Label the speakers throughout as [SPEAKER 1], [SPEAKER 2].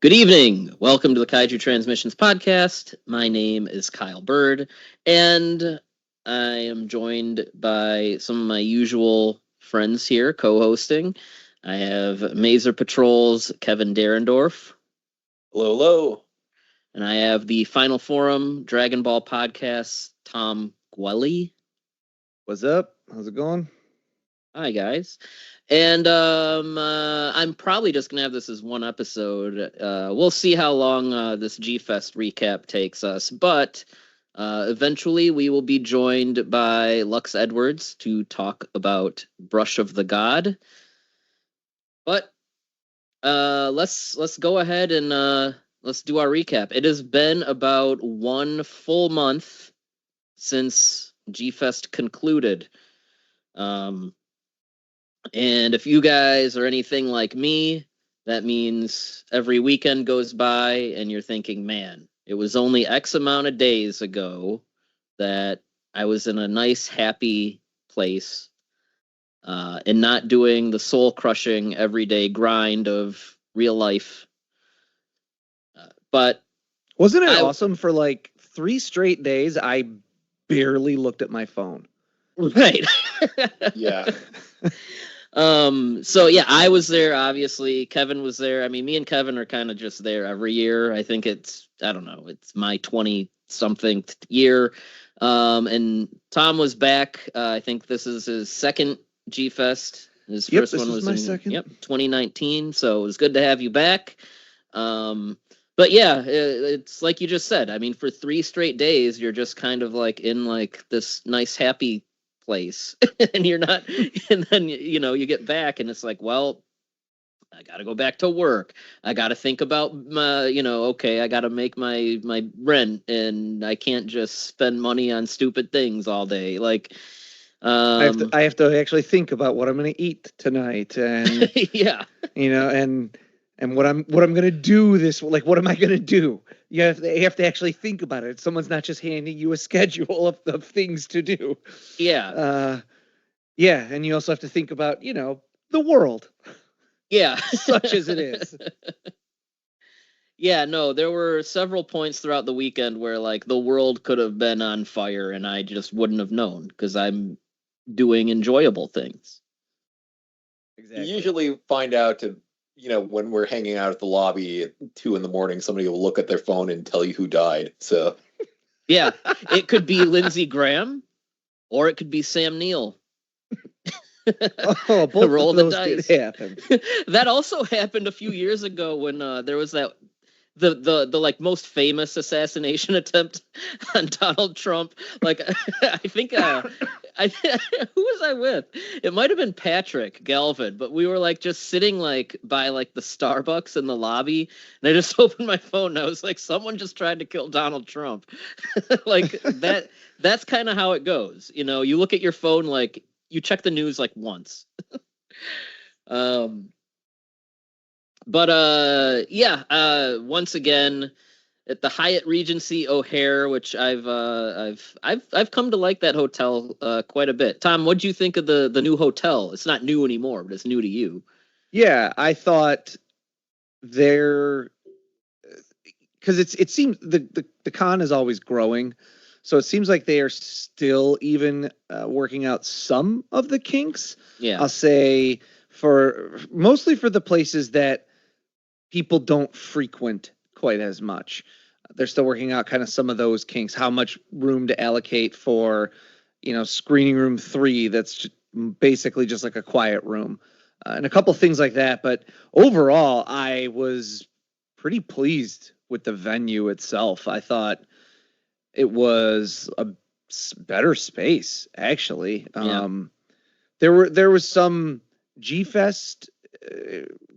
[SPEAKER 1] Good evening. Welcome to the Kaiju Transmissions podcast. My name is Kyle Byrd, and I am joined by some of my usual friends here co-hosting. I have Mazer Patrol's Kevin Derendorf.
[SPEAKER 2] Hello, hello.
[SPEAKER 1] And I have the Final Forum Dragon Ball podcast, Tom Gwelly.
[SPEAKER 3] What's up? How's it going?
[SPEAKER 1] Hi, guys. And I'm probably just going to have this as one episode. We'll see how long this G-Fest recap takes us. But eventually we will be joined by Lux Edwards to talk about Brush of the God. But let's go ahead and let's do our recap. It has been about 1 full month since G-Fest concluded. And if you guys are anything like me, that means every weekend goes by and you're thinking, man, it was only X amount of days ago that I was in a nice, happy place and not doing the soul-crushing everyday grind of real life. But
[SPEAKER 3] wasn't it awesome for like 3 straight days? I barely looked at my phone.
[SPEAKER 1] Right.
[SPEAKER 2] Yeah.
[SPEAKER 1] So yeah, I was there, obviously. Kevin was there. I mean, me and Kevin are kind of just there every year. I think it's my 20-something year. And Tom was back. I think this is his second G-Fest. His first one was
[SPEAKER 3] my second.
[SPEAKER 1] 2019. So it was good to have you back. But yeah, it's like you just said. I mean, for 3 straight days, you're just kind of like in like this nice, happy place and you're not, and then you get back and it's like, well, I gotta go back to work. I gotta think about okay, I gotta make my rent, and I can't just spend money on stupid things all day. Like
[SPEAKER 3] I have to actually think about what I'm gonna eat tonight, and
[SPEAKER 1] yeah,
[SPEAKER 3] and what I'm gonna do what am I gonna do? You have to actually think about it. Someone's not just handing you a schedule of things to do.
[SPEAKER 1] Yeah.
[SPEAKER 3] Yeah, and you also have to think about, the world.
[SPEAKER 1] Yeah.
[SPEAKER 3] Such as it is.
[SPEAKER 1] Yeah, no, there were several points throughout the weekend where like the world could have been on fire and I just wouldn't have known because I'm doing enjoyable things.
[SPEAKER 2] Exactly. You usually find out when we're hanging out at the lobby at 2 a.m, somebody will look at their phone and tell you who died. So
[SPEAKER 1] yeah, it could be Lindsey Graham or it could be Sam Neill.
[SPEAKER 3] Both roll of those the dice. Did happen.
[SPEAKER 1] That also happened a few years ago when there was that the like most famous assassination attempt on Donald Trump. Like I think who was I with? It might have been Patrick Galvin, but we were like just sitting like by like the Starbucks in the lobby, and I just opened my phone and I was like, someone just tried to kill Donald Trump. Like that's kind of how it goes. You look at your phone, like you check the news like once. But once again at the Hyatt Regency O'Hare, which I've come to like that hotel quite a bit. Tom, what do you think of the new hotel? It's not new anymore, but it's new to you.
[SPEAKER 3] Yeah, I thought because it seems the con is always growing, so it seems like they are still even working out some of the kinks.
[SPEAKER 1] Yeah,
[SPEAKER 3] I'll say mostly for the places that people don't frequent quite as much. They're still working out kind of some of those kinks, how much room to allocate for, screening room 3. That's basically just like a quiet room and a couple things like that. But overall, I was pretty pleased with the venue itself. I thought it was a better space, actually.
[SPEAKER 1] Yeah.
[SPEAKER 3] There was some G-Fest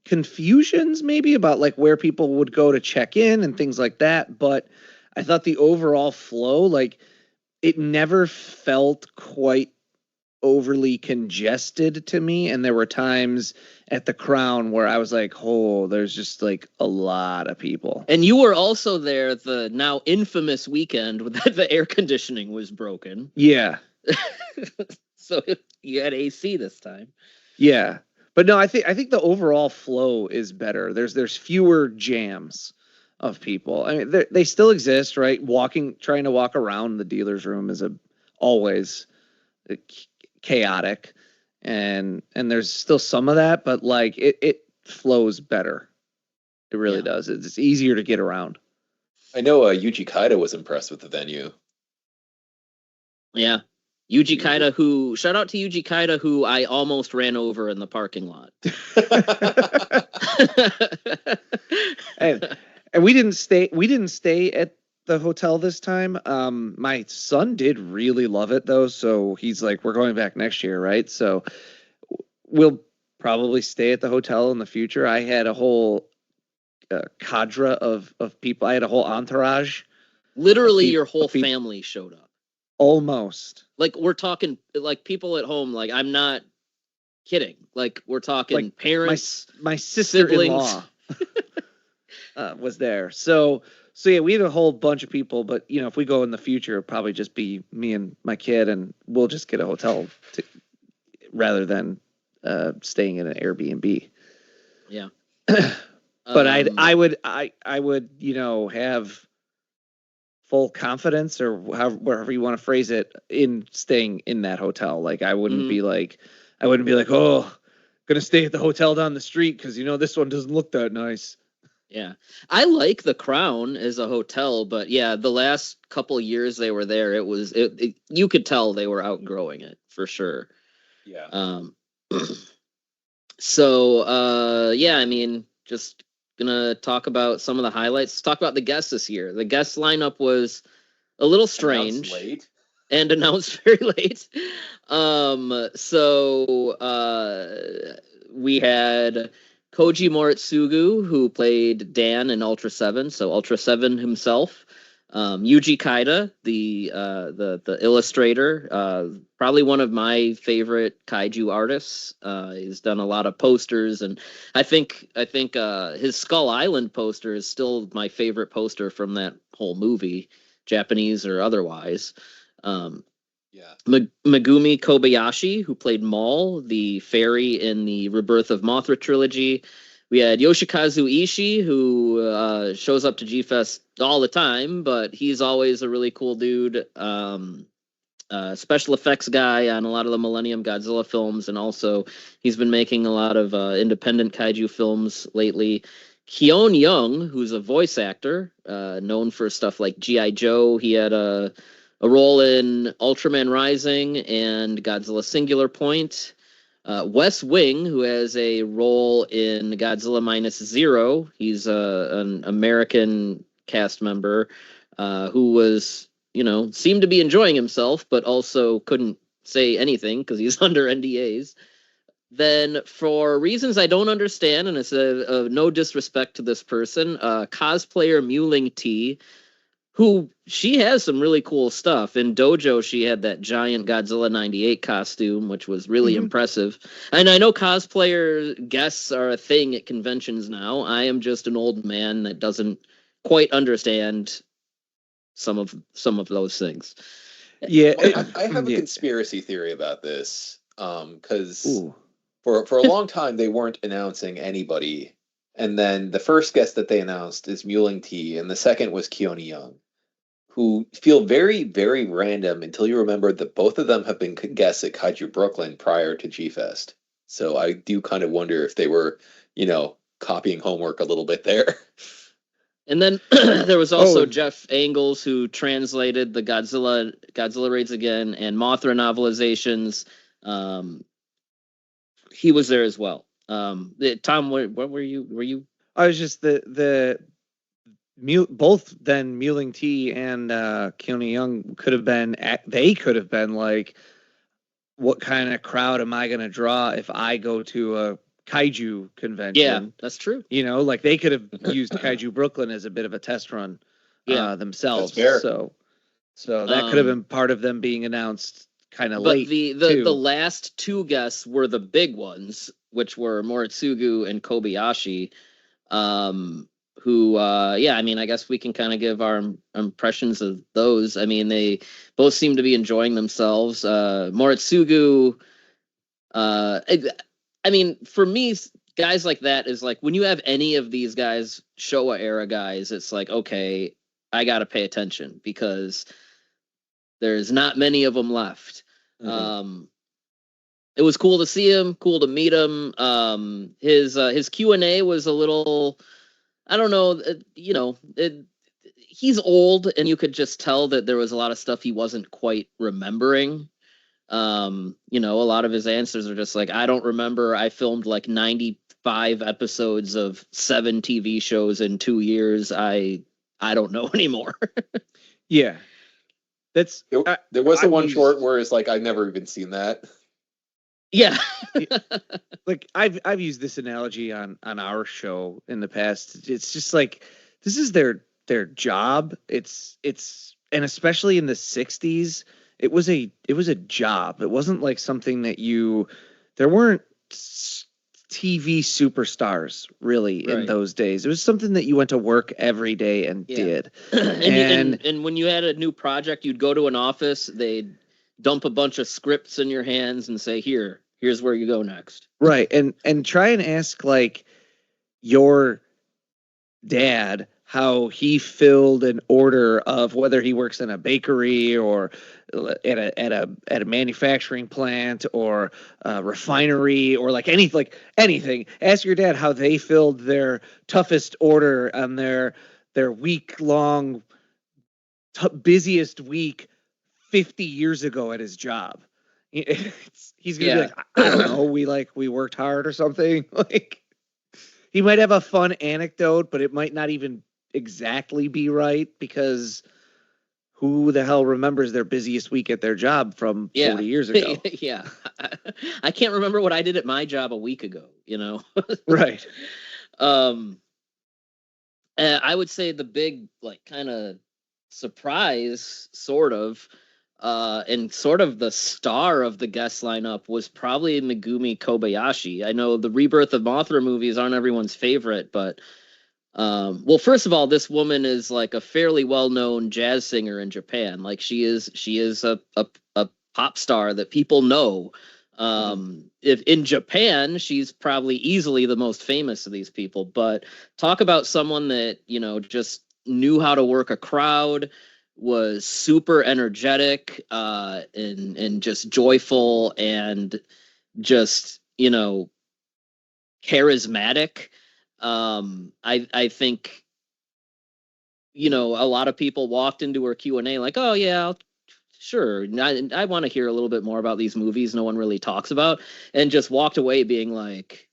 [SPEAKER 3] confusions maybe about like where people would go to check in and things like that, but I thought the overall flow, like, it never felt quite overly congested to me, and there were times at the Crown where I was like, oh, there's just like a lot of people.
[SPEAKER 1] And you were also there the now infamous weekend that the air conditioning was broken.
[SPEAKER 3] Yeah.
[SPEAKER 1] So you had AC this time.
[SPEAKER 3] Yeah. But no, I think the overall flow is better. There's fewer jams of people. I mean, they still exist, right? Trying to walk around the dealer's room is always chaotic, and there's still some of that, but like it flows better. It really does. It's easier to get around.
[SPEAKER 2] I know Yuji Kaida was impressed with the venue.
[SPEAKER 1] Yeah. Yuji Kaida, shout out to Yuji Kaida, who I almost ran over in the parking lot.
[SPEAKER 3] and we didn't stay at the hotel this time. My son did really love it though, so he's like, we're going back next year, right? So we'll probably stay at the hotel in the future. I had a whole cadre of people. I had a whole entourage.
[SPEAKER 1] Literally, your whole family showed up.
[SPEAKER 3] Almost.
[SPEAKER 1] Like, we're talking, like, people at home, like, I'm not kidding. Like, we're talking like parents,
[SPEAKER 3] my sister-in-law was there. So yeah, we had a whole bunch of people, but you know, if we go in the future, it'll probably just be me and my kid, and we'll just get a hotel rather than staying in an Airbnb.
[SPEAKER 1] Yeah.
[SPEAKER 3] But I would, you know, have full confidence, or whatever you want to phrase it, in staying in that hotel. Like I wouldn't be like, oh, gonna stay at the hotel down the street because you know this one doesn't look that nice.
[SPEAKER 1] Yeah, I like the Crown as a hotel, but yeah, the last couple of years they were there, you could tell they were outgrowing it for sure.
[SPEAKER 2] Yeah.
[SPEAKER 1] So yeah, I mean, just gonna talk about some of the highlights. Let's talk about the guests this year. The guest lineup was a little strange and announced very late. So we had Koji Moritsugu, who played Dan in Ultra 7, so Ultra 7 himself. Yuji Kaida, the illustrator, probably one of my favorite kaiju artists. He's done a lot of posters, and I think his Skull Island poster is still my favorite poster from that whole movie, Japanese or otherwise. Megumi Kobayashi, who played Maul, the fairy in the Rebirth of Mothra trilogy. We had Yoshikazu Ishii, who shows up to G-Fest all the time, but he's always a really cool dude. Special effects guy on a lot of the Millennium Godzilla films, and also he's been making a lot of independent kaiju films lately. Keone Young, who's a voice actor, known for stuff like G.I. Joe. He had a role in Ultraman Rising and Godzilla Singular Point. Wes Wing, who has a role in Godzilla Minus Zero. He's an American cast member who was, you know, seemed to be enjoying himself, but also couldn't say anything because he's under NDAs. Then, for reasons I don't understand, and it's no disrespect to this person, cosplayer Muling T, who she has some really cool stuff. In Dojo, she had that giant Godzilla 98 costume, which was really impressive. And I know cosplayer guests are a thing at conventions now. I am just an old man that doesn't quite understand some of those things.
[SPEAKER 3] Yeah,
[SPEAKER 2] I have a conspiracy theory about this, because for a long time they weren't announcing anybody, and then the first guest that they announced is Muling T, and the second was Keone Young, who feel very, very random until you remember that both of them have been guests at Kaiju Brooklyn prior to G-Fest. So I do kind of wonder if they were, you know, copying homework a little bit there.
[SPEAKER 1] And then there was also Jeff Angles, who translated the Godzilla Raids Again and Mothra novelizations. He was there as well. Tom, what were you?
[SPEAKER 3] I was just both then Muling T and Keone Young could have been like, what kind of crowd am I going to draw if I go to a kaiju convention?
[SPEAKER 1] Yeah, that's true.
[SPEAKER 3] You know, like they could have used Kaiju Brooklyn as a bit of a test run themselves.
[SPEAKER 2] That's fair.
[SPEAKER 3] So that could have been part of them being announced kind of late.
[SPEAKER 1] But the last two guests were the big ones, which were Moritsugu and Kobayashi, who, I mean, I guess we can kind of give our impressions of those. I mean, they both seem to be enjoying themselves. Moritsugu, I mean, for me, guys like that is like when you have any of these guys, Showa era guys, it's like, okay, I got to pay attention because there's not many of them left. It was cool to see him, cool to meet him. His Q&A was a little, I don't know, he's old, and you could just tell that there was a lot of stuff he wasn't quite remembering. A lot of his answers are just like, I don't remember. I filmed like 95 episodes of 7 TV shows in 2 years. I don't know anymore.
[SPEAKER 3] Yeah.
[SPEAKER 2] There was the one short where it's like, I've never even seen that.
[SPEAKER 1] Yeah.
[SPEAKER 3] Like I've used this analogy on our show in the past. It's just like, this is their job. It's and especially in the 60s, it was a job. It wasn't like something that there weren't TV superstars really in those days. It was something that you went to work every day and did.
[SPEAKER 1] and when you had a new project, you'd go to an office, they'd dump a bunch of scripts in your hands and say, here's where you go next.
[SPEAKER 3] Right. And try and ask like your dad how he filled an order of whether he works in a bakery or at a manufacturing plant or a refinery or like anything. Ask your dad how they filled their toughest order on their week-long busiest week 50 years ago at his job. He's gonna be like, I don't know, we worked hard or something. Like, he might have a fun anecdote, but it might not even exactly be right, because who the hell remembers their busiest week at their job from 40 years ago?
[SPEAKER 1] Yeah. I can't remember what I did at my job a week ago,
[SPEAKER 3] Right.
[SPEAKER 1] I would say the big, like, kind of surprise, sort of, and sort of the star of the guest lineup was probably Megumi Kobayashi. I know the Rebirth of Mothra movies aren't everyone's favorite, but well, first of all, this woman is like a fairly well-known jazz singer in Japan. Like, she is a pop star that people know. If in Japan, she's probably easily the most famous of these people. But talk about someone that, just knew how to work a crowd, was super energetic, and just joyful and just, charismatic. I think, a lot of people walked into her Q&A like, oh yeah, sure, I want to hear a little bit more about these movies no one really talks about, and just walked away being like,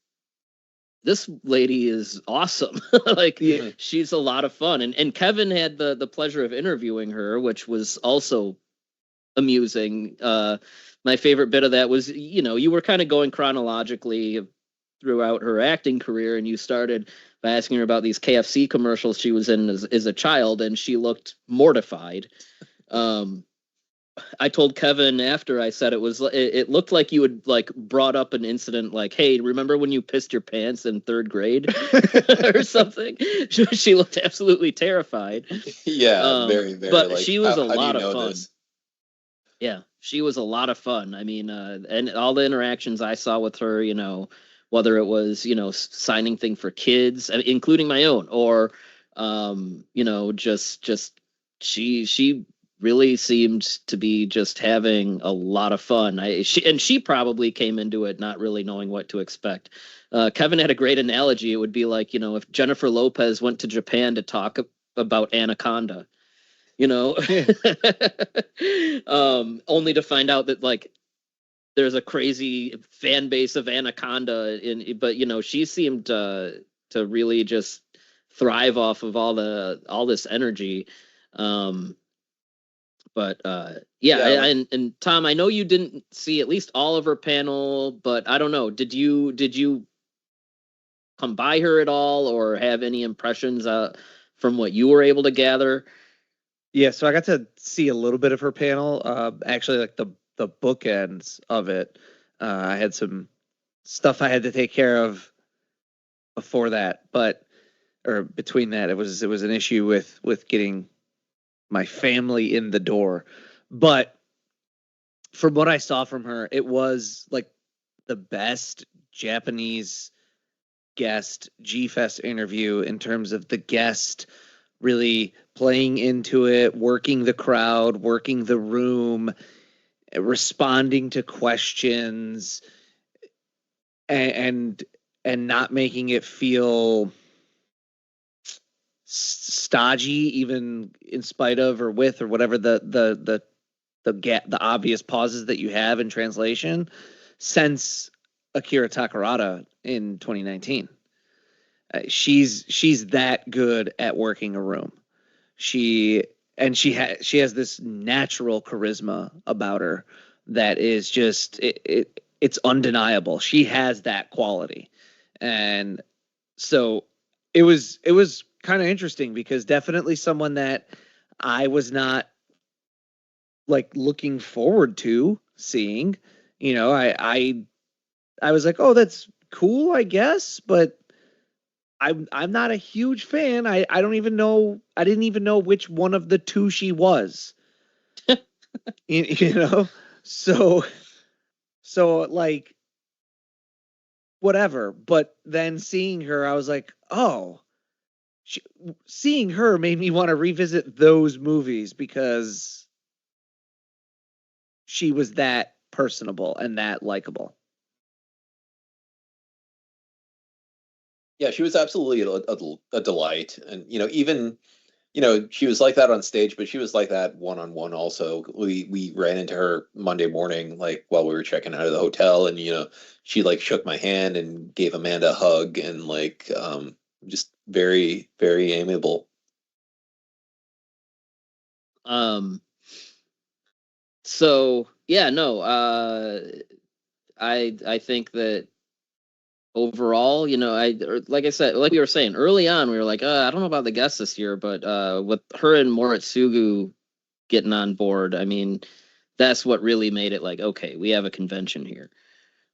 [SPEAKER 1] this lady is awesome. Like, she's a lot of fun. And Kevin had the pleasure of interviewing her, which was also amusing. My favorite bit of that was, you were kind of going chronologically throughout her acting career, and you started by asking her about these KFC commercials she was in as a child, and she looked mortified. I told Kevin after, I said it looked like you had like brought up an incident like, hey, remember when you pissed your pants in 3rd grade or something? She looked absolutely terrified.
[SPEAKER 2] Yeah, very, very.
[SPEAKER 1] But
[SPEAKER 2] like,
[SPEAKER 1] she was a
[SPEAKER 2] how
[SPEAKER 1] lot
[SPEAKER 2] do you
[SPEAKER 1] of
[SPEAKER 2] know
[SPEAKER 1] fun.
[SPEAKER 2] this?
[SPEAKER 1] Yeah, she was a lot of fun. I mean, and all the interactions I saw with her, whether it was, signing thing for kids, including my own, or, just she really seemed to be just having a lot of fun. She probably came into it not really knowing what to expect. Kevin had a great analogy. It would be like, if Jennifer Lopez went to Japan to talk about Anaconda, only to find out that like there's a crazy fan base of Anaconda but she seemed to really just thrive off of all this energy. And Tom, I know you didn't see at least all of her panel, but I don't know, did you come by her at all or have any impressions from what you were able to gather?
[SPEAKER 3] Yeah, so I got to see a little bit of her panel. Actually, like the bookends of it. I had some stuff I had to take care of before that, or between that, it was an issue with getting my family in the door. But from what I saw from her, it was like the best Japanese guest G-Fest interview in terms of the guest really playing into it, working the crowd, working the room, responding to questions, and not making it feel stodgy, even in spite of or with or whatever the obvious pauses that you have in translation, since Akira Takarada in 2019. She's that good at working a room. She has this natural charisma about her that is just it's undeniable. She has that quality. And so it was kind of interesting, because definitely someone that I was not like looking forward to seeing. You know, I was like, oh, that's cool, I guess, but I'm not a huge fan. I don't even know. I didn't even know which one of the two she was. you know, so like whatever. But then seeing her, I was like, oh, seeing her made me want to revisit those movies, because she was that personable and that likable.
[SPEAKER 2] Yeah, she was absolutely a delight. And, even, she was like that on stage, but she was like that one-on-one also. We ran into her Monday morning, like while we were checking out of the hotel, and, she like shook my hand and gave Amanda a hug, and like, just very, very amiable.
[SPEAKER 1] So yeah, no, I think that overall, like I said, like we were saying early on, we were like, I don't know about the guests this year, but with her and Moritsugu getting on board, I mean, that's what really made it like, okay, we have a convention here.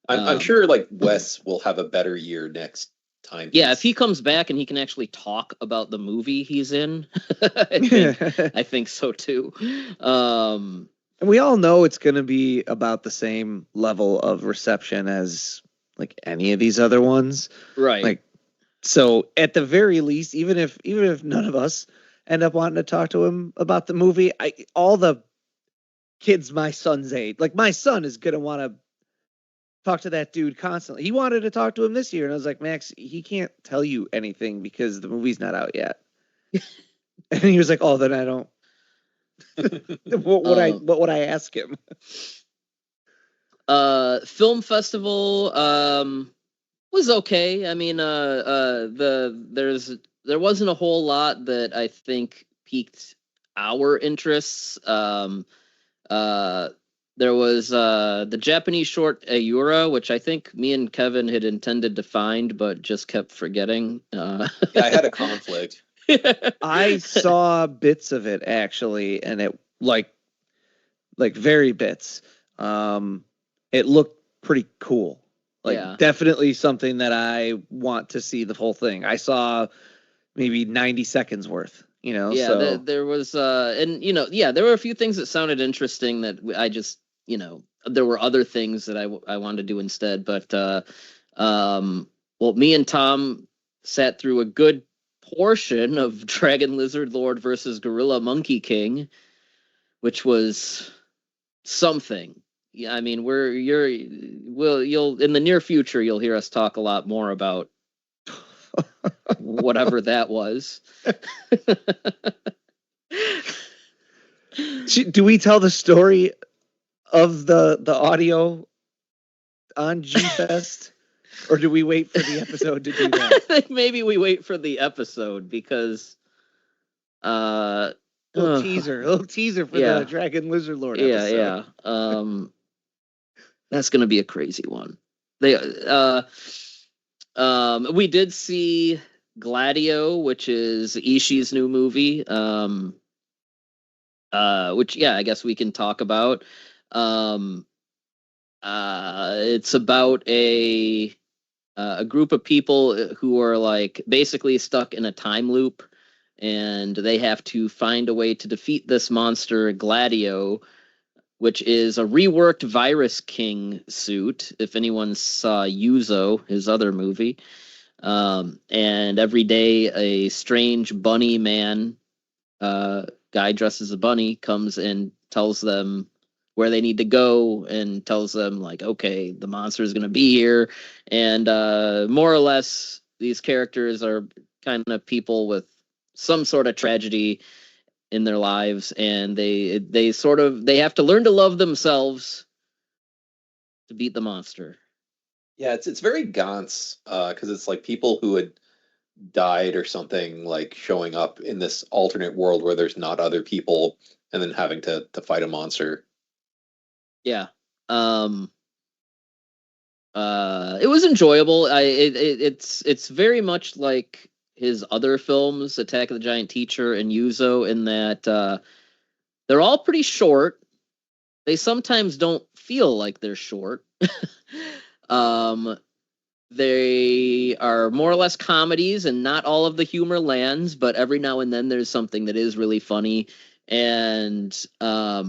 [SPEAKER 2] I'm sure like Wes will have a better year next time.
[SPEAKER 1] Yeah, if he comes back and he can actually talk about the movie he's in, I think so too.
[SPEAKER 3] And we all know it's going to be about the same level of reception as like any of these other ones,
[SPEAKER 1] right?
[SPEAKER 3] Like, so at the very least, even if none of us end up wanting to talk to him about the movie, all the kids my son's age, like my son is going to want to talk to that dude constantly. He wanted to talk to him this year, and I was like, Max, he can't tell you anything because the movie's not out yet. And he was like, oh, then I don't. what would I ask him?
[SPEAKER 1] Film festival was okay. I mean, there wasn't a whole lot that I think piqued our interests. There was the Japanese short Ayura, which I think me and Kevin had intended to find, but just kept forgetting.
[SPEAKER 2] Yeah, I had a conflict.
[SPEAKER 3] I saw bits of it actually, and it like very bits. It looked pretty cool. Like definitely something that I want to see the whole thing. I saw maybe 90 seconds worth. Yeah,
[SPEAKER 1] so. There was and there were a few things that sounded interesting that I just there were other things that I wanted to do instead. But well, me and Tom sat through a good portion of Dragon Lizard Lord versus Gorilla Monkey King, which was something. Yeah, I mean, you'll in the near future you'll hear us talk a lot more about whatever that was.
[SPEAKER 3] Do we tell the story of the audio on G-Fest? Or do we wait for the episode to do that?
[SPEAKER 1] I think maybe we wait for the episode, because
[SPEAKER 3] little teaser for the Dragon Lizard Lord episode.
[SPEAKER 1] That's gonna be a crazy one. We did see Gladio, which is Ishii's new movie, which I guess we can talk about. It's about a group of people who are like basically stuck in a time loop, and they have to find a way to defeat this monster Gladio, which is a reworked Virus King suit. If anyone saw Yuzo, his other movie, and every day a strange bunny man, guy dressed as a bunny, comes and tells them where they need to go and tells them like, okay, the monster is going to be here, and more or less these characters are kind of people with some sort of tragedy in their lives, and they have to learn to love themselves to beat the monster.
[SPEAKER 2] Yeah, it's very Gantz, because it's like people who had died or something, like showing up in this alternate world where there's not other people, and then having to fight a monster.
[SPEAKER 1] Yeah. It was enjoyable. It's very much like his other films, Attack of the Giant Teacher and Yuzo, in that they're all pretty short. They sometimes don't feel like they're short. um, they are more or less comedies, and not all of the humor lands, but every now and then there's something that is really funny, and uh,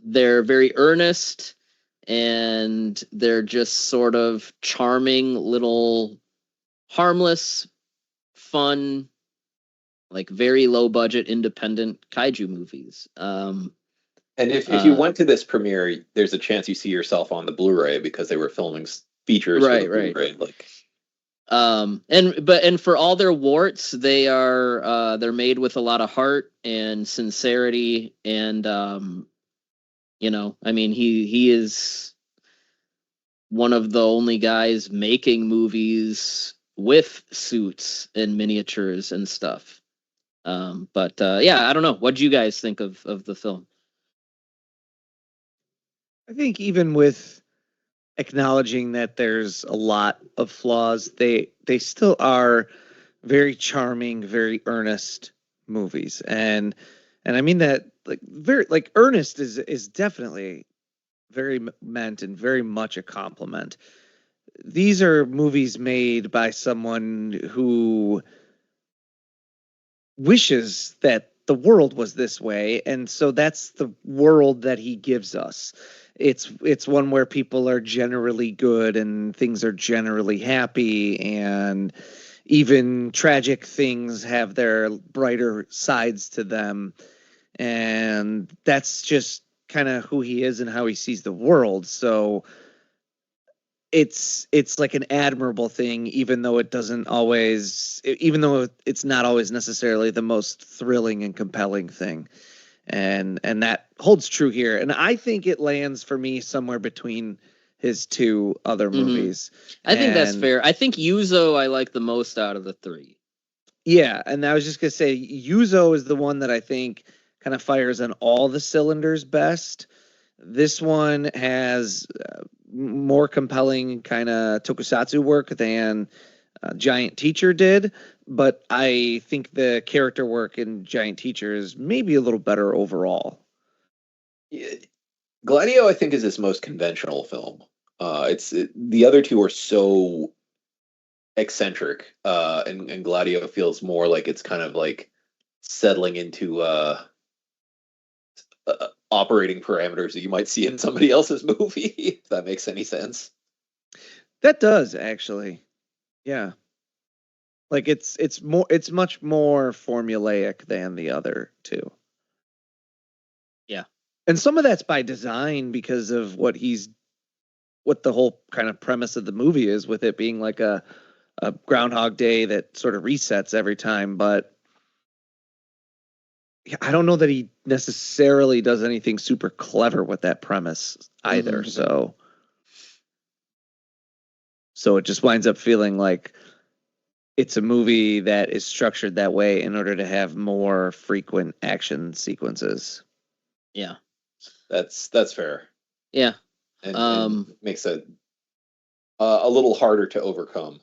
[SPEAKER 1] they're very earnest, and they're just sort of charming little harmless, fun, like very low budget independent kaiju movies.
[SPEAKER 2] And if you went to this premiere, there's a chance you see yourself on the Blu-ray because they were filming features for the Blu-ray. Like,
[SPEAKER 1] and for all their warts, they're made with a lot of heart and sincerity, and I mean, he is one of the only guys making movies with suits and miniatures and stuff. But yeah, I don't know. What do you guys think of the film?
[SPEAKER 3] I think even with acknowledging that there's a lot of flaws, they still are very charming, very earnest movies. And I mean that like very like earnest is definitely very meant and very much a compliment. These are movies made by someone who wishes that the world was this way, and so that's the world that he gives us. It's one where people are generally good and things are generally happy, and even tragic things have their brighter sides to them, and that's just kind of who he is and how he sees the world. So it's like an admirable thing, even though it's not always necessarily the most thrilling and compelling thing. And that holds true here. And I think it lands for me somewhere between his two other movies.
[SPEAKER 1] I think that's fair. I think Yuzo I like the most out of the three.
[SPEAKER 3] Yeah, and I was just gonna say Yuzo is the one that I think kind of fires on all the cylinders best. This one has more compelling kind of tokusatsu work than Giant Teacher did, but I think the character work in Giant Teacher is maybe a little better overall.
[SPEAKER 2] Gladio, I think, is his most conventional film. The other two are so eccentric, and Gladio feels more like it's kind of like settling into operating parameters that you might see in somebody else's movie, if that makes any sense.
[SPEAKER 3] That does, actually. Yeah. Like it's much more formulaic than the other two.
[SPEAKER 1] Yeah.
[SPEAKER 3] And some of that's by design because of what the whole kind of premise of the movie is, with it being like a Groundhog Day that sort of resets every time, but I don't know that he necessarily does anything super clever with that premise either. Mm-hmm. So it just winds up feeling like it's a movie that is structured that way in order to have more frequent action sequences.
[SPEAKER 1] Yeah.
[SPEAKER 2] That's fair.
[SPEAKER 1] Yeah.
[SPEAKER 2] And makes it a little harder to overcome.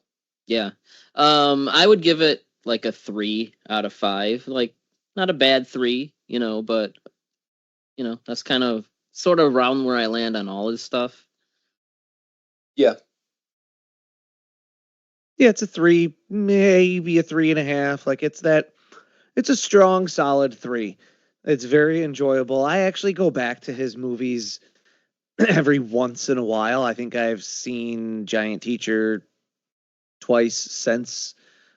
[SPEAKER 1] Yeah. I would give it like a 3 out of 5. Like, not a bad 3, but that's kind of sort of around where I land on all his stuff.
[SPEAKER 2] Yeah.
[SPEAKER 3] Yeah, it's a 3, maybe a 3.5. Like it's a strong, solid 3. It's very enjoyable. I actually go back to his movies every once in a while. I think I've seen Giant Teacher twice since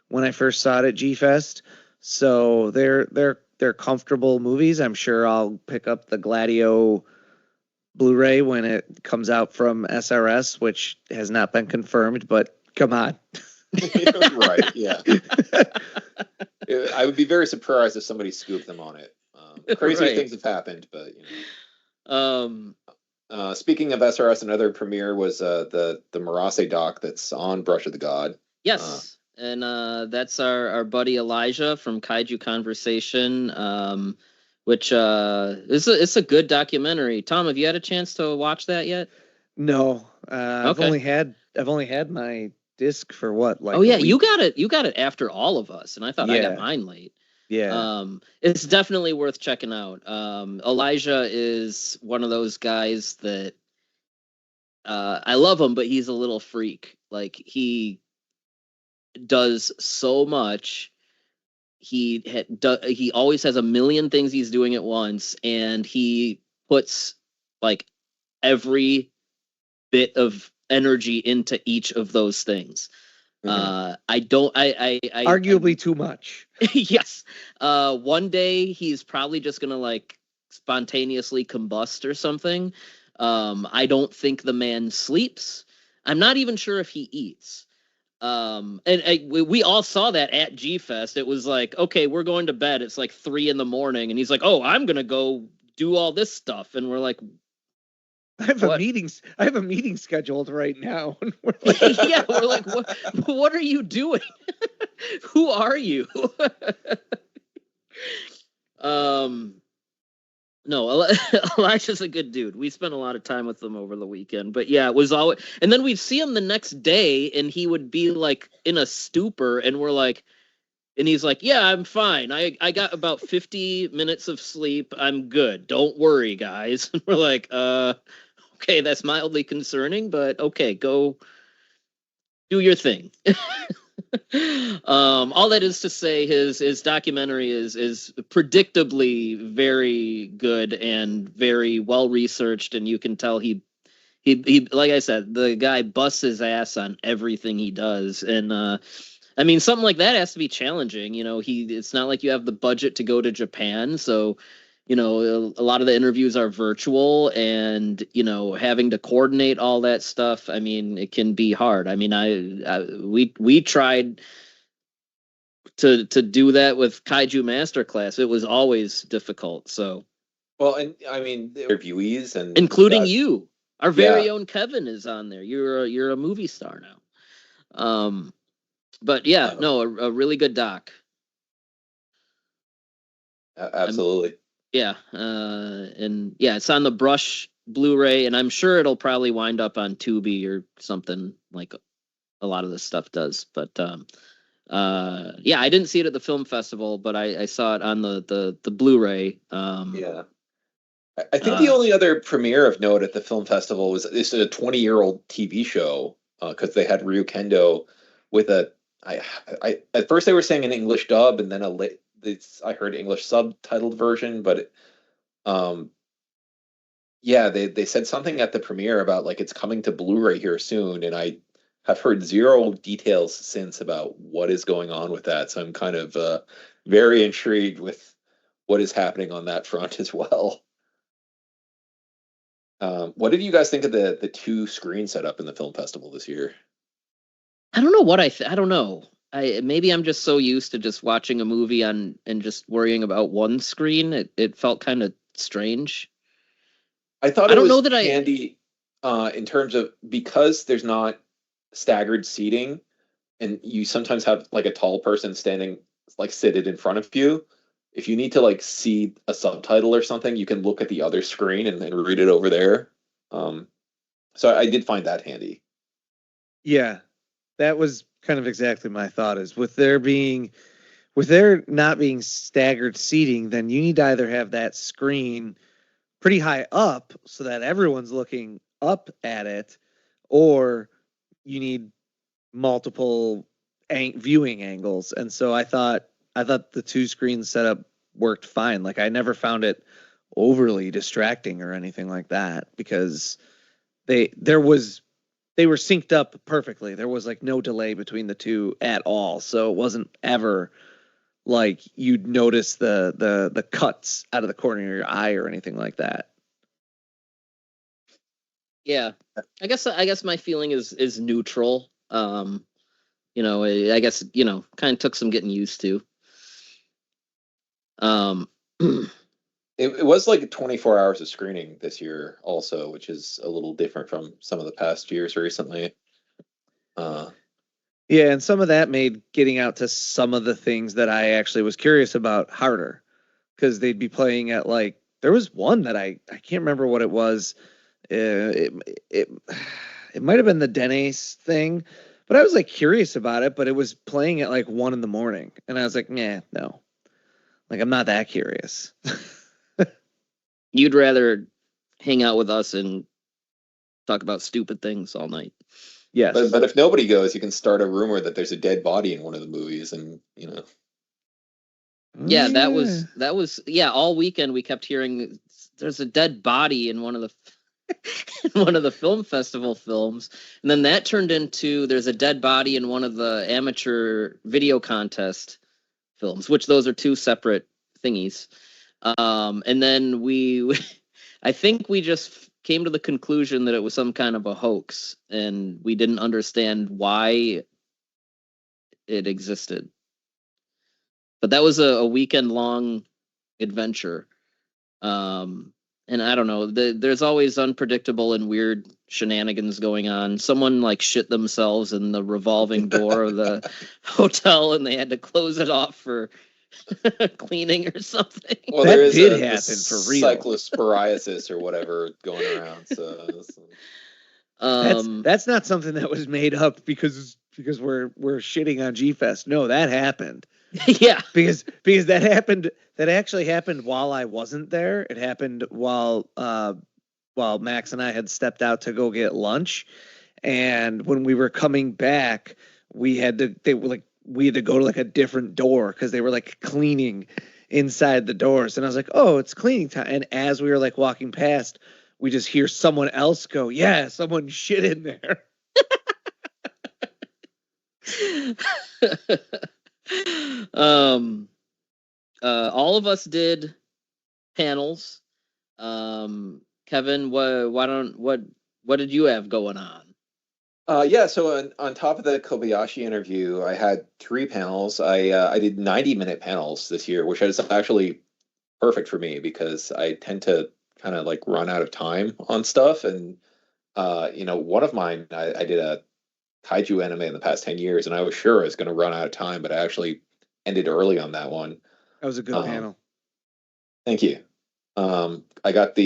[SPEAKER 3] when I first saw it at G Fest. So they're comfortable movies. I'm sure I'll pick up the Gladio Blu-ray when it comes out from SRS, which has not been confirmed, but come on.
[SPEAKER 2] Right, yeah. I would be very surprised if somebody scooped them on it. Crazy
[SPEAKER 1] Right.
[SPEAKER 2] things have happened, but speaking of SRS, another premiere was the Marase doc that's on Brush of the God.
[SPEAKER 1] Yes, and that's our buddy Elijah from Kaiju Conversation, which it's a good documentary. Tom, have you had a chance to watch that yet?
[SPEAKER 3] No, I've
[SPEAKER 1] Okay.
[SPEAKER 3] only had my disc for what, like
[SPEAKER 1] Oh yeah,
[SPEAKER 3] a
[SPEAKER 1] you
[SPEAKER 3] week?
[SPEAKER 1] got it after all of us, and I thought I got
[SPEAKER 3] Yeah,
[SPEAKER 1] mine late.
[SPEAKER 3] yeah.
[SPEAKER 1] It's definitely worth checking out. Elijah is one of those guys that I love him, but he's a little freak. Like he does so much. He always has a million things he's doing at once, and he puts like every bit of energy into each of those things. I don't. I
[SPEAKER 3] Arguably too much.
[SPEAKER 1] yes. One day he's probably just gonna like spontaneously combust or something. I don't think the man sleeps. I'm not even sure if he eats. We all saw that at G Fest. It was like, okay, we're going to bed. It's like 3 a.m, and he's like, oh, I'm gonna go do all this stuff, and we're like,
[SPEAKER 3] I have
[SPEAKER 1] what?
[SPEAKER 3] I have a meeting scheduled right now. And we're like,
[SPEAKER 1] Yeah, we're like, what are you doing? Who are you? No, Elijah's a good dude. We spent a lot of time with him over the weekend. But yeah, it was always, and then we'd see him the next day and he would be like in a stupor, and we're like, and he's like, yeah, I'm fine. I got about 50 minutes of sleep. I'm good. Don't worry, guys. And we're like, okay, that's mildly concerning, but okay, go do your thing. All that is to say, his documentary is predictably very good and very well researched, and you can tell he like I said, the guy busts his ass on everything he does, and I mean, something like that has to be challenging. It's not like you have the budget to go to Japan, so a lot of the interviews are virtual, and having to coordinate all that stuff. I mean, it can be hard. I mean, we tried to do that with Kaiju Masterclass. It was always difficult. So,
[SPEAKER 2] well, and I mean, the interviewees and
[SPEAKER 1] including you, our very
[SPEAKER 2] yeah.
[SPEAKER 1] own Kevin is on there. You're a movie star now. But yeah, no, a really good doc.
[SPEAKER 2] Absolutely.
[SPEAKER 1] Yeah, and yeah, it's on the Brush Blu-ray, and I'm sure it'll probably wind up on Tubi or something like a lot of this stuff does. But yeah, I didn't see it at the film festival, but I saw it on the Blu-ray.
[SPEAKER 2] Yeah. I think the only other premiere of note at the film festival was it's a 20-year-old TV show because they had Ryu Kendo with I at first they were saying an English dub and then I heard English subtitled version, but yeah, they said something at the premiere about like it's coming to Blu-ray here soon, and I have heard zero details since about what is going on with that. So I'm kind of very intrigued with what is happening on that front as well. What did you guys think of the two screen setup in the film festival this year?
[SPEAKER 1] I don't know what I don't know. Maybe I'm just so used to just watching a movie and just worrying about one screen. It felt kind of strange.
[SPEAKER 2] I thought
[SPEAKER 1] I
[SPEAKER 2] it
[SPEAKER 1] don't know
[SPEAKER 2] was
[SPEAKER 1] that
[SPEAKER 2] handy in terms of because there's not staggered seating, and you sometimes have like a tall person standing like seated in front of you. If you need to like see a subtitle or something, you can look at the other screen and read it over there. Um, so I did find that handy.
[SPEAKER 3] yeah, that was kind of exactly my thought. Is with there not being staggered seating, then you need to either have that screen pretty high up so that everyone's looking up at it, or you need multiple viewing angles. And so I thought the two screen setup worked fine. Like I never found it overly distracting or anything like that because they were synced up perfectly. There was like no delay between the two at all. So it wasn't ever like you'd notice the cuts out of the corner of your eye or anything like that.
[SPEAKER 1] Yeah. I guess my feeling is neutral. You know, I guess, you know, kind of took some getting used to.
[SPEAKER 2] It was like 24 hours of screening this year also, which is a little different from some of the past years recently.
[SPEAKER 3] Yeah, and some of that made getting out to some of the things that I actually was curious about harder, because they'd be playing at like, there was one that I can't remember what it was. It might have been the Denny's thing, but I was like curious about it, but it was playing at like 1 a.m. and I was like, nah, no, like I'm not that curious.
[SPEAKER 1] You'd rather hang out with us and talk about stupid things all night.
[SPEAKER 3] Yes.
[SPEAKER 2] But if nobody goes, you can start a rumor that there's a dead body in one of the movies, and you know.
[SPEAKER 1] Yeah, that was all weekend we kept hearing there's a dead body in one of the film festival films, and then that turned into there's a dead body in one of the amateur video contest films, which those are two separate thingies. And then I think we just came to the conclusion that it was some kind of a hoax, and we didn't understand why it existed. But that was a weekend long adventure. And I don't know, there's always unpredictable and weird shenanigans going on. Someone like shit themselves in the revolving door of the hotel, and they had to close it off for cleaning or something.
[SPEAKER 2] Well,
[SPEAKER 3] that
[SPEAKER 2] there is
[SPEAKER 3] did happen for real.
[SPEAKER 2] Cyclosporiasis or whatever going around. So
[SPEAKER 3] that's not something that was made up because we're shitting on G-Fest. No, that happened.
[SPEAKER 1] Yeah,
[SPEAKER 3] because that happened. That actually happened while I wasn't there. It happened while Max and I had stepped out to go get lunch, and when we were coming back, we had to go to like a different door because they were like cleaning inside the doors, and I was like, oh, it's cleaning time. And as we were like walking past, we just hear someone else go, yeah, someone shit in there.
[SPEAKER 1] All of us did panels. Kevin, what did you have going on?
[SPEAKER 2] Yeah, so on top of the Kobayashi interview, I had 3 panels. I did 90-minute panels this year, which is actually perfect for me because I tend to kind of like run out of time on stuff. And one of mine, I did a Kaiju anime in the past 10 years, and I was sure I was going to run out of time, but I actually ended early on that one.
[SPEAKER 3] That was a good panel.
[SPEAKER 2] Thank you. I got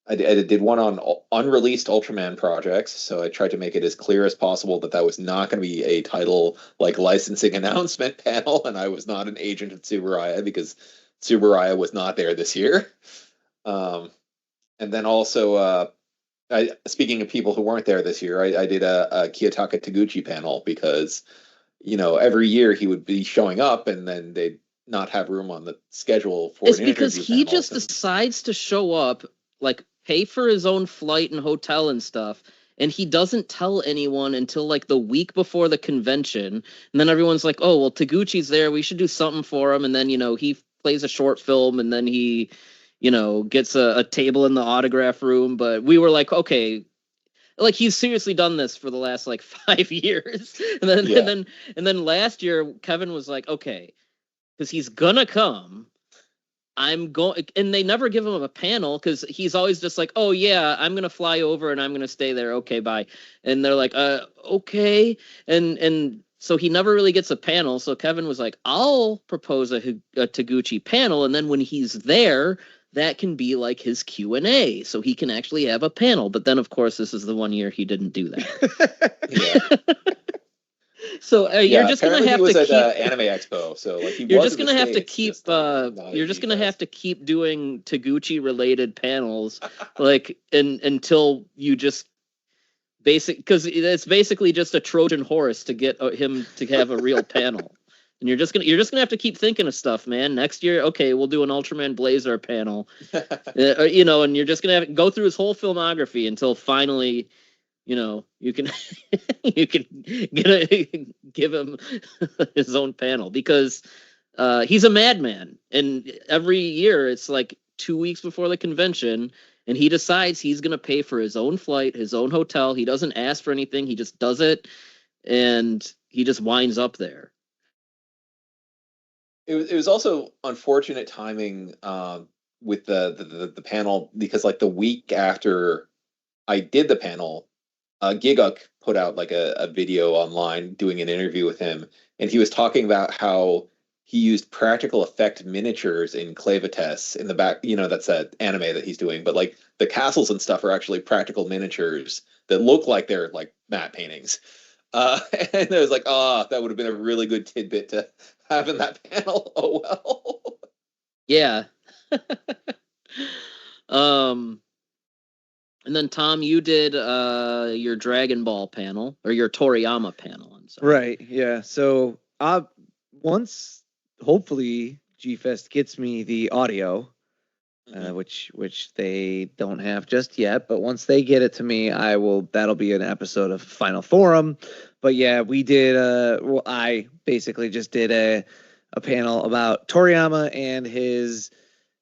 [SPEAKER 2] I did one on unreleased Ultraman projects, so I tried to make it as clear as possible that was not going to be a title like licensing announcement panel, and I was not an agent of Tsuburaya because Tsuburaya was not there this year. And then also, speaking of people who weren't there this year, I did a Kiyotaka Taguchi panel because, every year he would be showing up and then they'd not have room on the schedule for
[SPEAKER 1] it's
[SPEAKER 2] an
[SPEAKER 1] because
[SPEAKER 2] interview
[SPEAKER 1] he just decides to show up, like pay for his own flight and hotel and stuff, and he doesn't tell anyone until like the week before the convention, and then everyone's like, oh well, Taguchi's there, we should do something for him, and then he plays a short film, and then he gets a table in the autograph room. But we were like, okay, like he's seriously done this for the last like 5 years. And then last year Kevin was like, okay, because he's gonna come, I'm going, and they never give him a panel because he's always just like, oh yeah, I'm gonna fly over and I'm gonna stay there, okay, bye. And they're like, okay. And so he never really gets a panel. So Kevin was like, I'll propose a Taguchi panel, and then when he's there, that can be like his Q&A, so he can actually have a panel. But then, of course, this is the one year he didn't do that. Yeah. So you're just gonna have to keep
[SPEAKER 2] Anime Expo. So like
[SPEAKER 1] you're just gonna have to keep you're just gonna have to keep doing Taguchi related panels, like until you just because it's basically just a Trojan horse to get him to have a real panel. And you're just gonna have to keep thinking of stuff, man. Next year, okay, we'll do an Ultraman Blazar panel, you know, and you're just gonna have to go through his whole filmography until finally, you know, you can you can give him his own panel, because he's a madman, and every year it's like 2 weeks before the convention, and he decides he's gonna pay for his own flight, his own hotel. He doesn't ask for anything; he just does it, and he just winds up there.
[SPEAKER 2] It was also unfortunate timing with the panel, because like the week after I did the panel, Giguk put out like a video online doing an interview with him, and he was talking about how he used practical effect miniatures in Clavites in the back. You know, that's an anime that he's doing, but like the castles and stuff are actually practical miniatures that look like they're like matte paintings. And I was like, that would have been a really good tidbit to have in that panel. Oh well.
[SPEAKER 1] Yeah. And then Tom, you did your Dragon Ball panel, or your Toriyama panel. I'm sorry.
[SPEAKER 3] Right. Yeah. So once hopefully G-Fest gets me the audio, which they don't have just yet, but once they get it to me, that'll be an episode of Final Forum. But yeah, we did I basically just did a panel about Toriyama and his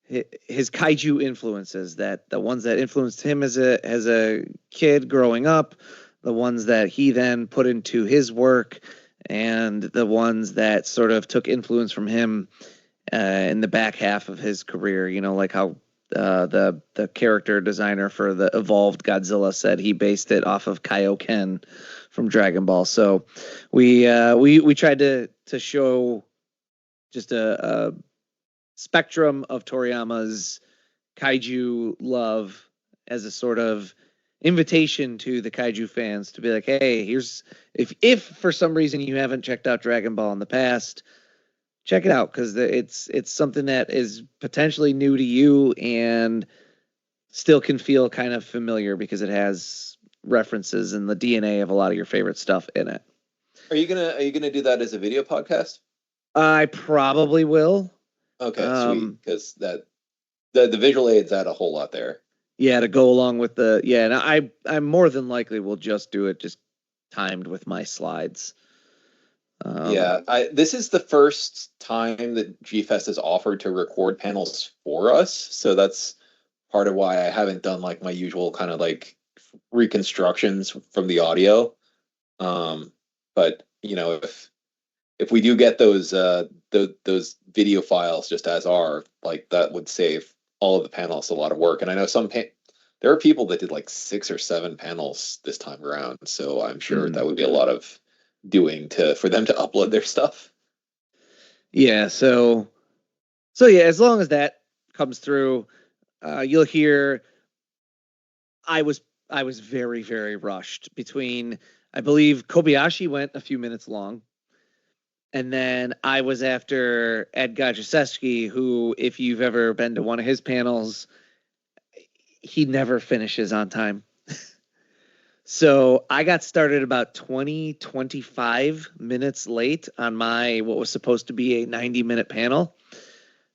[SPEAKER 3] kaiju influences, that the ones that influenced him as a kid growing up, the ones that he then put into his work, and the ones that sort of took influence from him in the back half of his career. You know, like how the character designer for the evolved Godzilla said he based it off of Kaioken from Dragon Ball. So we tried to show just a spectrum of Toriyama's kaiju love as a sort of invitation to the kaiju fans to be like, hey, here's, if for some reason you haven't checked out Dragon Ball in the past, check it out, because it's something that is potentially new to you and still can feel kind of familiar because it has references and the DNA of a lot of your favorite stuff in it.
[SPEAKER 2] Are you gonna do that as a video podcast?
[SPEAKER 3] I probably will.
[SPEAKER 2] Okay, sweet, because that the visual aids add a whole lot there.
[SPEAKER 3] Yeah, to go along with and I more than likely will just do it just timed with my slides.
[SPEAKER 2] This is the first time that G-Fest has offered to record panels for us, so that's part of why I haven't done like my usual kind of like reconstructions from the audio. But you know, if we do get those video files just as are, like that would save all of the panels a lot of work. And I know there are people that did like 6 or 7 panels this time around, so I'm sure that would be a lot of doing for them to upload their stuff.
[SPEAKER 3] Yeah, so yeah, as long as that comes through, you'll hear I was very, very rushed between, I believe Kobayashi went a few minutes long, and then I was after Ed Gajewski, who, if you've ever been to one of his panels, he never finishes on time. So I got started about 25 minutes late on what was supposed to be a 90-minute panel.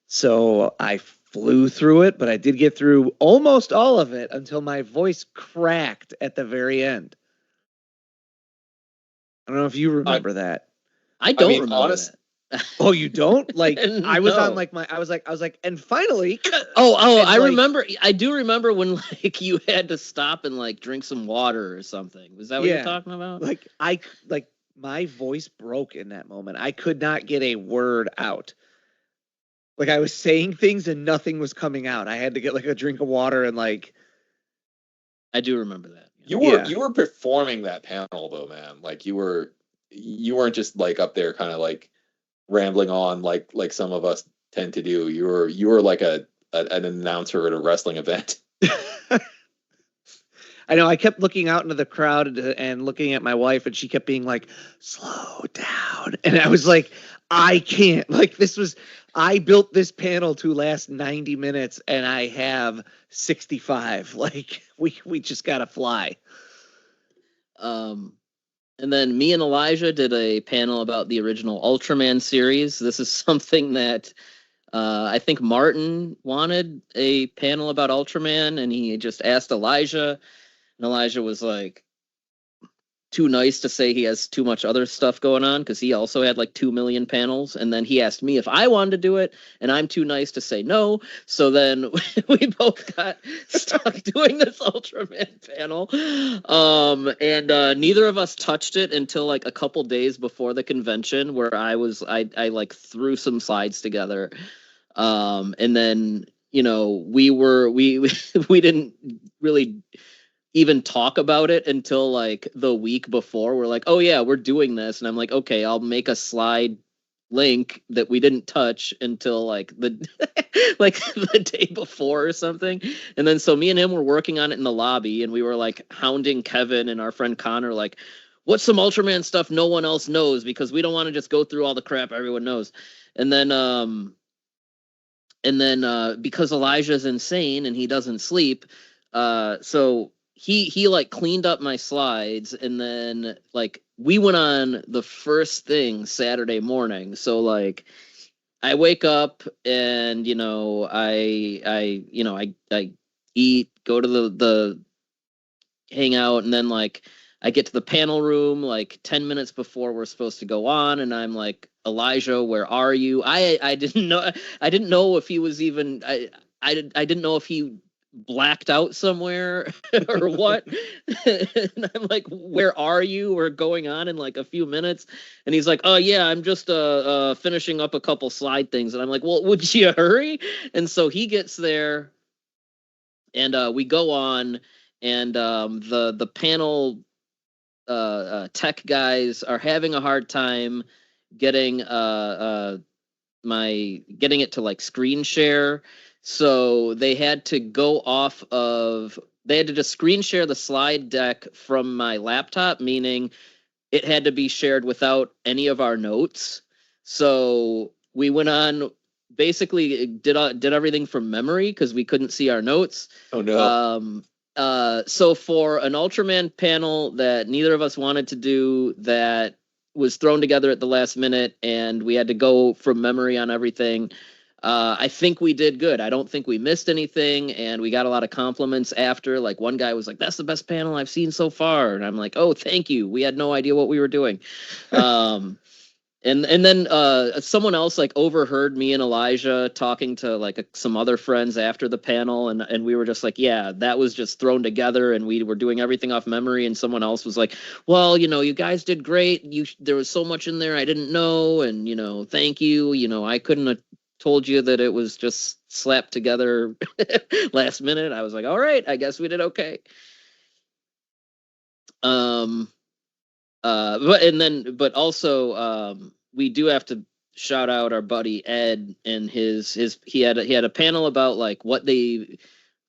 [SPEAKER 3] So I flew through it, but I did get through almost all of it until my voice cracked at the very end. I don't know if you remember that.
[SPEAKER 1] I don't remember that.
[SPEAKER 3] Oh, you don't? Like,
[SPEAKER 1] No.
[SPEAKER 3] I was on like I was like, and finally.
[SPEAKER 1] I remember. I do remember when like you had to stop and like drink some water or something. Was that what you're talking about?
[SPEAKER 3] Like my voice broke in that moment. I could not get a word out. Like, I was saying things and nothing was coming out. I had to get like a drink of water and like.
[SPEAKER 1] I do remember that.
[SPEAKER 2] You were performing that panel though, man. Like you weren't just like up there kind of like rambling on like some of us tend to do. You were like an announcer at a wrestling event.
[SPEAKER 3] I know. I kept looking out into the crowd and looking at my wife, and she kept being like, "Slow down," and I was like, "I can't." Like, I built this panel to last 90 minutes, and I have 65. Like, we just gotta fly.
[SPEAKER 1] And And then me and Elijah did a panel about the original Ultraman series. This is something that I think Martin wanted a panel about Ultraman, and he just asked Elijah, and Elijah was like too nice to say he has too much other stuff going on because he also had like 2 million panels. And then he asked me if I wanted to do it, and I'm too nice to say no. So then we both got stuck doing this Ultraman panel. And neither of us touched it until like a couple days before the convention, where I like threw some slides together. And then, we didn't really even talk about it until like the week before. We're like, oh yeah, we're doing this. And I'm like, okay, I'll make a slide link that we didn't touch until like the like the day before or something. And then so me and him were working on it in the lobby, and we were like hounding Kevin and our friend Connor, like, what's some Ultraman stuff no one else knows, because we don't want to just go through all the crap everyone knows. And then because Elijah's insane and he doesn't sleep, so he like cleaned up my slides, and then like we went on the first thing Saturday morning. So like I wake up and I eat, go to the hang out, and then like I get to the panel room like 10 minutes before we're supposed to go on, and I'm like, Elijah, where are you? I didn't know if he was even I didn't know if he blacked out somewhere or what. And I'm like, where are you? We're going on in like a few minutes. And he's like, oh yeah, I'm just finishing up a couple slide things. And I'm like, well, would you hurry? And so he gets there, and we go on, and the panel tech guys are having a hard time getting getting it to like screen share. So they had to just screen share the slide deck from my laptop, meaning it had to be shared without any of our notes. So we went on, basically did everything from memory because we couldn't see our notes.
[SPEAKER 2] Oh no.
[SPEAKER 1] So for an Ultraman panel that neither of us wanted to do, that was thrown together at the last minute, and we had to go from memory on everything, I think we did good. I don't think we missed anything, and we got a lot of compliments after. Like one guy was like, "That's the best panel I've seen so far," and I'm like, "Oh, thank you. We had no idea what we were doing." And then someone else like overheard me and Elijah talking to like some other friends after the panel, and we were just like, yeah, that was just thrown together, and we were doing everything off memory. And someone else was like, well, you guys did great. There was so much in there I didn't know, and thank you. I couldn't have told you that it was just slapped together last minute. I was like, all right, I guess we did okay. But also we do have to shout out our buddy Ed and he had a panel about like what they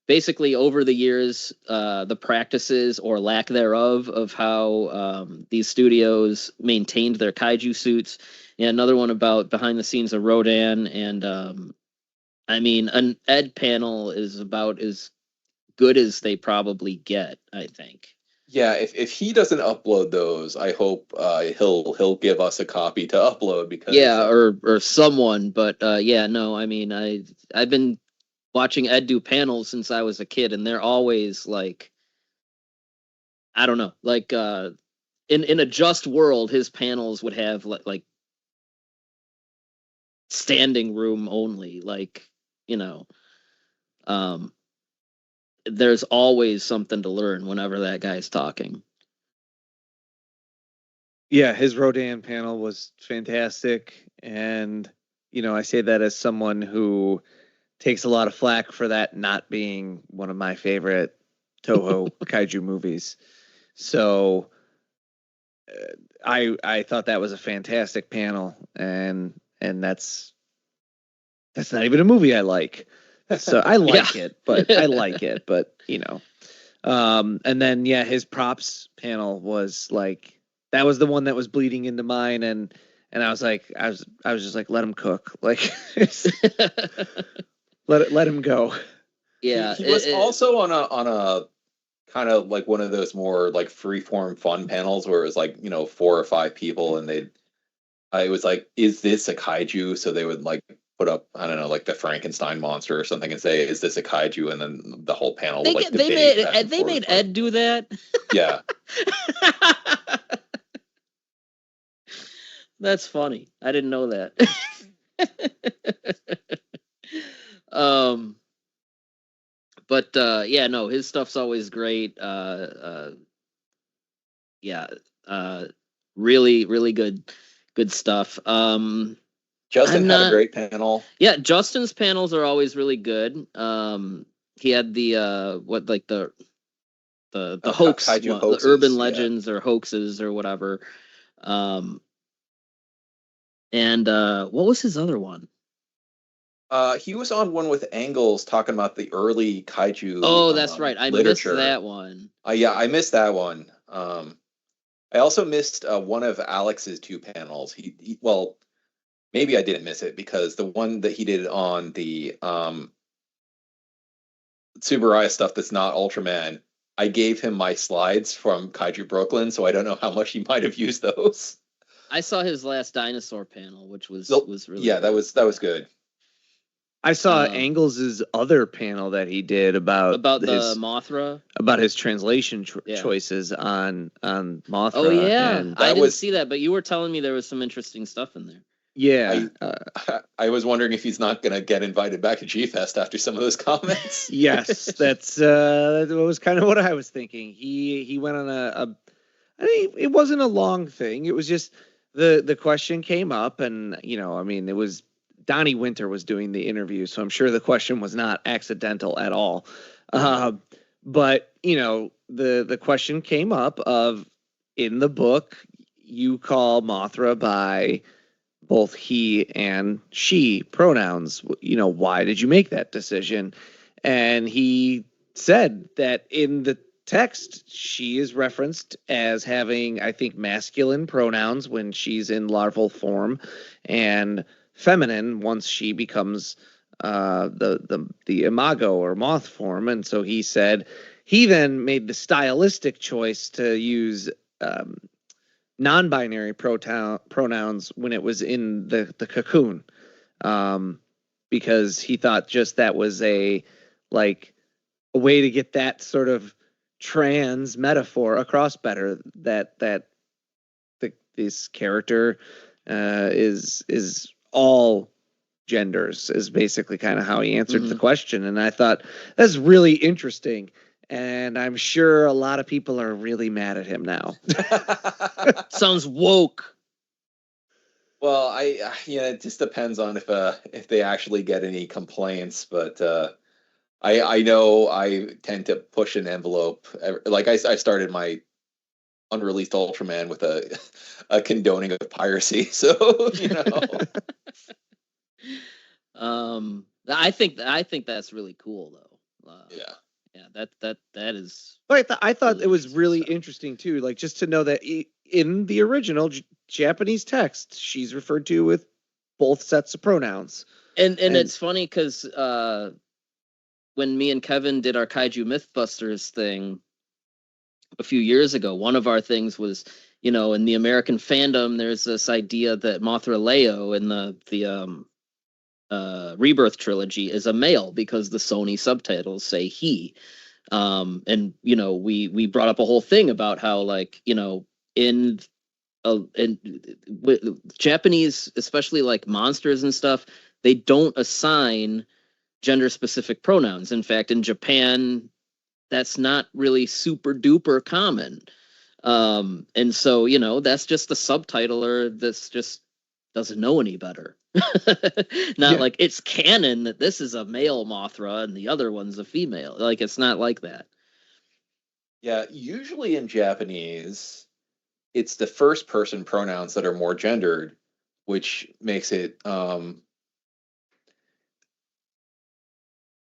[SPEAKER 1] basically over the years, the practices or lack thereof of how these studios maintained their kaiju suits, and another one about behind the scenes of Rodan. And I mean, an Ed panel is about as good as they probably get, I think.
[SPEAKER 2] Yeah, if he doesn't upload those, I hope he'll give us a copy to upload, because
[SPEAKER 1] or someone. But yeah, no, I mean, I've been watching Ed do panels since I was a kid, and they're always like, I don't know, like in a just world, his panels would have like standing room only, like there's always something to learn whenever that guy's talking.
[SPEAKER 3] Yeah, his Rodan panel was fantastic. And, I say that as someone who takes a lot of flack for that not being one of my favorite Toho kaiju movies. So I thought that was a fantastic panel, and that's not even a movie I like. So I like it, but I like it, but and then his props panel was like, that was the one that was bleeding into mine, and I was like, I was just like, let him cook, like let him go.
[SPEAKER 1] Yeah,
[SPEAKER 2] he was also on a kind of like one of those more like freeform fun panels where it was like, 4 or 5 people, and it was like, is this a kaiju? So they would like put up, I don't know, like the Frankenstein monster or something and say, is this a kaiju? And then the whole panel would like debate back and
[SPEAKER 1] they
[SPEAKER 2] forth.
[SPEAKER 1] made Ed do that.
[SPEAKER 2] Yeah.
[SPEAKER 1] That's funny. I didn't know that. But yeah, no, his stuff's always great. Yeah, really, really good stuff.
[SPEAKER 2] Justin had a great panel.
[SPEAKER 1] Yeah, Justin's panels are always really good. He had the the hoax,
[SPEAKER 2] Kaiju
[SPEAKER 1] the
[SPEAKER 2] hoaxes,
[SPEAKER 1] urban legends or hoaxes or whatever. And what was his other one?
[SPEAKER 2] He was on one with Angles talking about the early kaiju.
[SPEAKER 1] Oh, that's right. I
[SPEAKER 2] literature.
[SPEAKER 1] missed that one.
[SPEAKER 2] Yeah, I missed that one. I also missed one of Alex's 2 panels. Well, maybe I didn't miss it because the one that he did on the Tsuburaya stuff that's not Ultraman, I gave him my slides from Kaiju Brooklyn, so I don't know how much he might have used those.
[SPEAKER 1] I saw his last dinosaur panel, which was really
[SPEAKER 2] good. That was good.
[SPEAKER 3] I saw Angles' other panel that he did about
[SPEAKER 1] the Mothra,
[SPEAKER 3] about his translation choices on Mothra.
[SPEAKER 1] Oh yeah, I didn't see that, but you were telling me there was some interesting stuff in there.
[SPEAKER 3] Yeah,
[SPEAKER 2] I was wondering if he's not going to get invited back to G-Fest after some of those comments.
[SPEAKER 3] Yes, that was kind of what I was thinking. He went on I mean, it wasn't a long thing. It was just the question came up, and it was Donnie Winter was doing the interview, so I'm sure the question was not accidental at all. But the question came up of, in the book, you call Mothra by both he and she pronouns. Why did you make that decision? And he said that in the text, she is referenced as having, I think, masculine pronouns when she's in larval form, and feminine once she becomes the imago or moth form. And so he said he then made the stylistic choice to use non-binary pronouns when it was in the cocoon, because he thought just that was a way to get that sort of trans metaphor across better, that this character is all genders, is basically kind of how he answered the question. And I thought that's really interesting, and I'm sure a lot of people are really mad at him now.
[SPEAKER 1] Sounds woke.
[SPEAKER 2] Well, it just depends on if they actually get any complaints, but I know I tend to push an envelope. Like I started my unreleased Ultraman with a condoning of piracy, so
[SPEAKER 1] I think that's really cool, though. Yeah, that is.
[SPEAKER 3] But I thought really it was really interesting too, like just to know that in the original Japanese text, she's referred to with both sets of pronouns.
[SPEAKER 1] And it's funny because when me and Kevin did our Kaiju Mythbusters thing a few years ago, one of our things was, in the American fandom, there's this idea that Mothra Leo in the Rebirth trilogy is a male because the Sony subtitles say he. And we brought up a whole thing about how, like, in Japanese, especially like monsters and stuff, they don't assign gender specific pronouns. In fact, in Japan, that's not really super duper common. And so, that's just the subtitler that's just doesn't know any better. Not like it's canon that this is a male Mothra and the other one's a female. Like, it's not like that.
[SPEAKER 2] Yeah, usually in Japanese, it's the first person pronouns that are more gendered, which makes it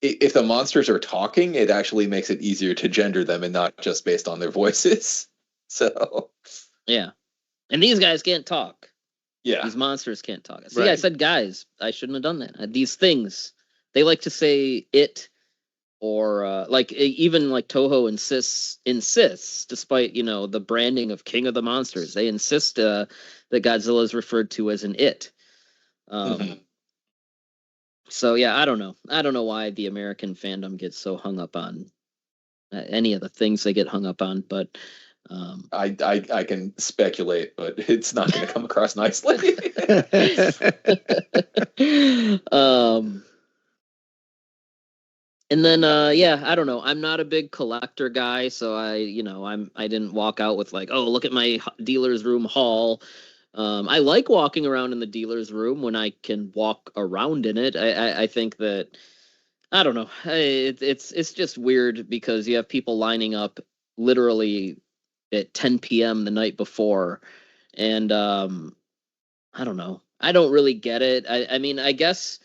[SPEAKER 2] if the monsters are talking, it actually makes it easier to gender them and not just based on their voices. So
[SPEAKER 1] yeah. And these guys can't talk.
[SPEAKER 2] Yeah.
[SPEAKER 1] These monsters can't talk. See, right. I said guys. I shouldn't have done that. These things, they like to say it or even like Toho insists, despite the branding of King of the Monsters, they insist that Godzilla is referred to as an it. So yeah, I don't know why the American fandom gets so hung up on any of the things they get hung up on, but
[SPEAKER 2] I can speculate, but it's not going to come across nicely.
[SPEAKER 1] And then yeah, I don't know. I'm not a big collector guy, so I didn't walk out with like, oh, look at my dealer's room haul. I like walking around in the dealer's room when I can walk around in it. I think that I don't know. It's just weird because you have people lining up literally at 10 p.m. the night before, and I don't know. I don't really get it. I mean, I guess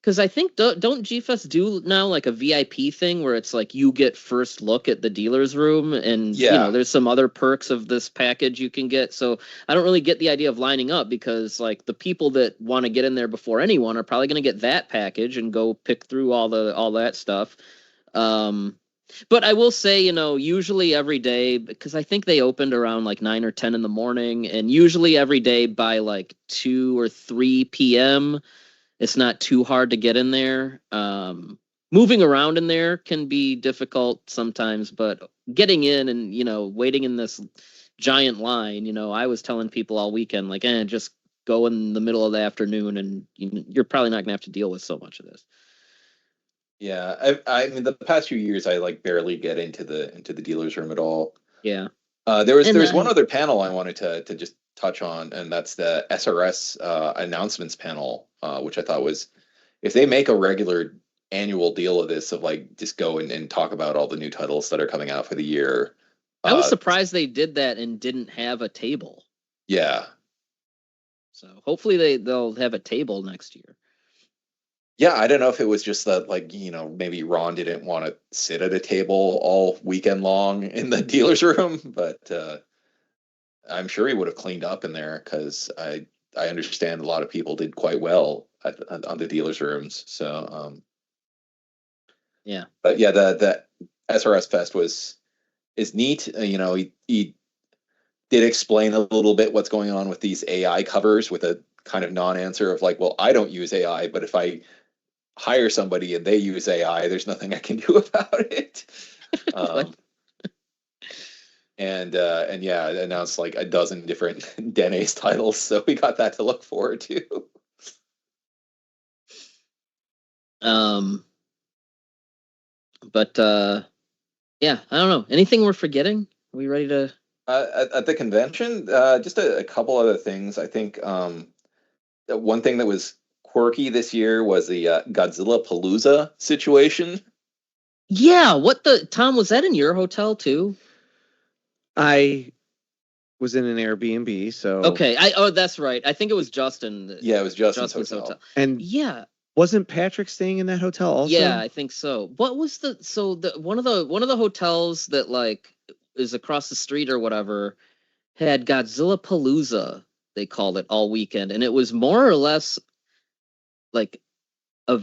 [SPEAKER 1] because I think don't G-Fest do now like a VIP thing where it's like you get first look at the dealer's room, and there's some other perks of this package you can get. So I don't really get the idea of lining up because like the people that want to get in there before anyone are probably going to get that package and go pick through all that stuff. But I will say, usually every day, because I think they opened around like 9 or 10 in the morning, and usually every day by like 2 or 3 p.m., it's not too hard to get in there. Moving around in there can be difficult sometimes, but getting in and, waiting in this giant line, I was telling people all weekend, like, just go in the middle of the afternoon and you're probably not going to have to deal with so much of this.
[SPEAKER 2] Yeah, I mean the past few years I like barely get into the dealer's room at all.
[SPEAKER 1] Yeah.
[SPEAKER 2] There was one other panel I wanted to just touch on, and that's the SRS announcements panel, which I thought was, if they make a regular annual deal of this, of like just go and talk about all the new titles that are coming out for the year.
[SPEAKER 1] I was surprised they did that and didn't have a table.
[SPEAKER 2] Yeah.
[SPEAKER 1] So hopefully they'll have a table next year.
[SPEAKER 2] Yeah, I don't know if it was just that, like, maybe Ron didn't want to sit at a table all weekend long in the dealer's room, but I'm sure he would have cleaned up in there because I understand a lot of people did quite well on the dealer's rooms. So,
[SPEAKER 1] yeah.
[SPEAKER 2] But yeah, the SRS Fest is neat. He did explain a little bit what's going on with these AI covers with a kind of non-answer of like, well, I don't use AI, but if I hire somebody and they use AI, there's nothing I can do about it. And yeah, it announced like a dozen different Denny's titles, so we got that to look forward to.
[SPEAKER 1] But yeah, I don't know. Anything we're forgetting? Are we ready to?
[SPEAKER 2] At the convention, just a couple other things. I think one thing that was quirky this year was the Godzilla Palooza situation.
[SPEAKER 1] Yeah, Tom, was that in your hotel too?
[SPEAKER 3] I was in an Airbnb, so
[SPEAKER 1] okay. That's right. I think it was Justin.
[SPEAKER 2] Yeah, it was Justin's hotel.
[SPEAKER 3] And
[SPEAKER 1] yeah,
[SPEAKER 3] wasn't Patrick staying in that hotel also?
[SPEAKER 1] Yeah, I think so. What was one of the hotels that like is across the street or whatever had Godzilla Palooza, they called it, all weekend, and it was more or less like a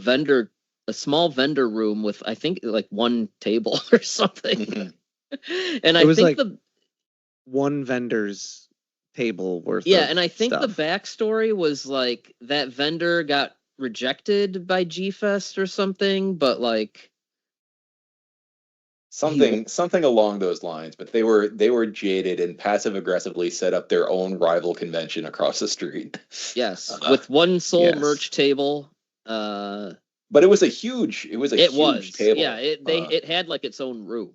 [SPEAKER 1] small vendor room with, I think, like one table or something.
[SPEAKER 3] Mm-hmm.
[SPEAKER 1] And I think
[SPEAKER 3] like one vendor's table worth.
[SPEAKER 1] Yeah, and I think the backstory was like that vendor got rejected by G-Fest or something, but like
[SPEAKER 2] something along those lines. But they were jaded and passive aggressively set up their own rival convention across the street.
[SPEAKER 1] Yes, with one sole merch table.
[SPEAKER 2] But it was a huge table.
[SPEAKER 1] Yeah, it had like its own room.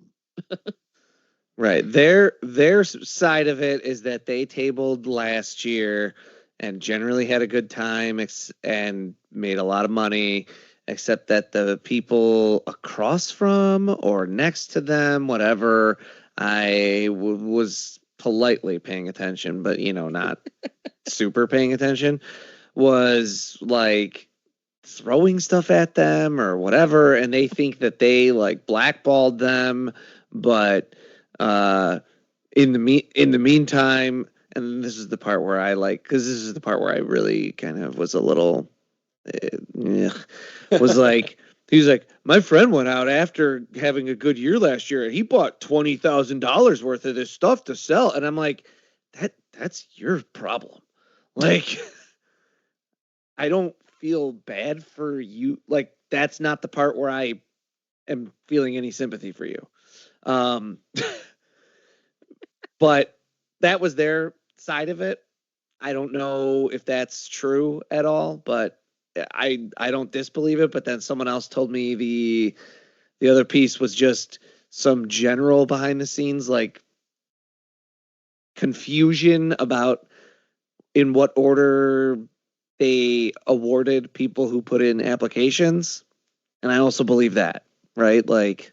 [SPEAKER 3] Right. Their side of it is that they tabled last year and generally had a good time and made a lot of money, except that the people across from or next to them, whatever, I was politely paying attention, but not super paying attention, was like throwing stuff at them or whatever, and they think that they like blackballed them, but in the meantime, and this is the part where I like, because this is the part where I really kind of was a little was like, He's like, my friend went out after having a good year last year, and he bought $20,000 worth of this stuff to sell. And I'm like, that's your problem. Like, I don't feel bad for you. Like, that's not the part where I am feeling any sympathy for you. But that was their side of it. I don't know if that's true at all, but I don't disbelieve it. But then someone else told me the other piece was just some general behind the scenes, like confusion about in what order they awarded people who put in applications. And I also believe that, right? Like,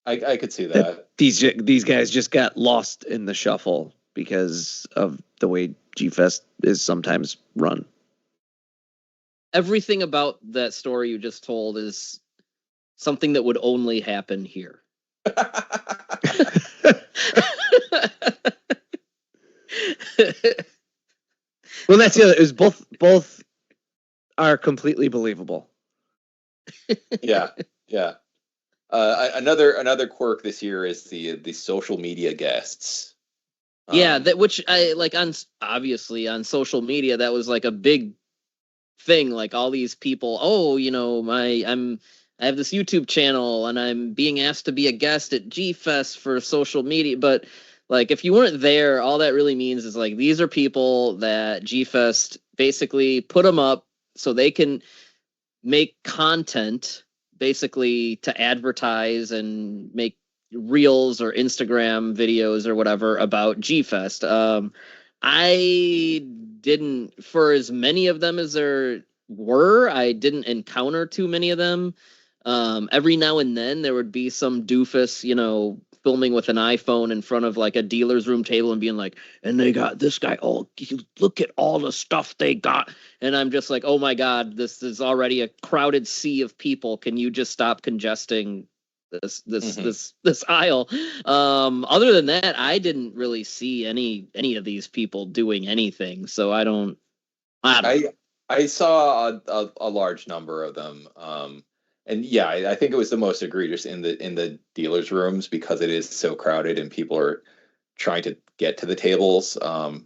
[SPEAKER 2] I could see that.
[SPEAKER 3] These guys just got lost in the shuffle because of the way G-Fest is sometimes run.
[SPEAKER 1] Everything about that story you just told is something that would only happen here.
[SPEAKER 3] Well, that's the other. Is both are completely believable.
[SPEAKER 2] Yeah. Another quirk this year is the social media guests.
[SPEAKER 1] Yeah, that which I like obviously on social media that was like a big thing. Like all these people, I have this YouTube channel and I'm being asked to be a guest at G-Fest for social media. But like if you weren't there, all that really means is like these are people that G-Fest basically put them up so they can make content basically to advertise and make reels or Instagram videos or whatever about G-Fest. I didn't, for as many of them as there were, I didn't encounter too many of them. Every now and then there would be some doofus, filming with an iPhone in front of like a dealer's room table and being like, and they got this guy, oh, look at all the stuff they got. And I'm just like, oh my God, this is already a crowded sea of people. Can you just stop congesting this aisle? Other than that, I didn't really see any of these people doing anything. So I don't know.
[SPEAKER 2] I saw a large number of them. And yeah, I think it was the most egregious in the dealers' rooms because it is so crowded and people are trying to get to the tables. I've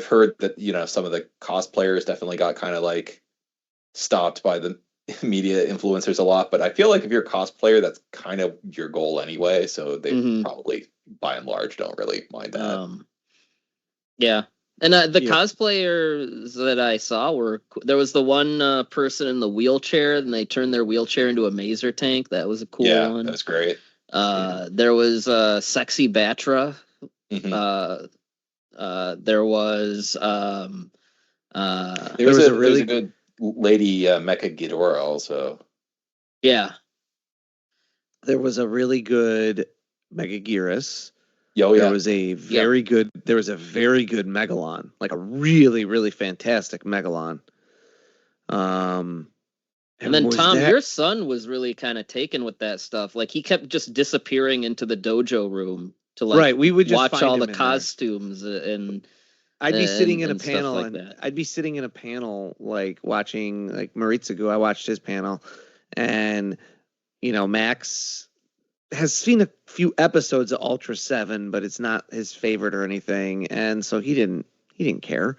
[SPEAKER 2] heard that some of the cosplayers definitely got kind of like stopped by the media influencers a lot. But I feel like if you're a cosplayer, that's kind of your goal anyway. So they probably, by and large, don't really mind that.
[SPEAKER 1] Yeah. And the cosplayers that I saw there was the one person in the wheelchair, and they turned their wheelchair into a mazer tank. That was a cool one.
[SPEAKER 2] Yeah, that was great.
[SPEAKER 1] There was Sexy Batra.
[SPEAKER 2] Mm-hmm.
[SPEAKER 1] There was
[SPEAKER 2] there was a really good lady Mecha Ghidorah also.
[SPEAKER 1] Yeah.
[SPEAKER 3] There was a really good Mega Gyarus.
[SPEAKER 2] Oh, yeah.
[SPEAKER 3] There was a very good Megalon, like a really, really fantastic Megalon.
[SPEAKER 1] And then Tom, your son was really kind of taken with that stuff. Like he kept just disappearing into the dojo room to like
[SPEAKER 3] we would just
[SPEAKER 1] watch all the costumes and
[SPEAKER 3] I'd be sitting in a panel I'd be sitting in a panel like watching like Maritsugu. I watched his panel and Max has seen a few episodes of Ultra 7, but it's not his favorite or anything. And so he didn't care.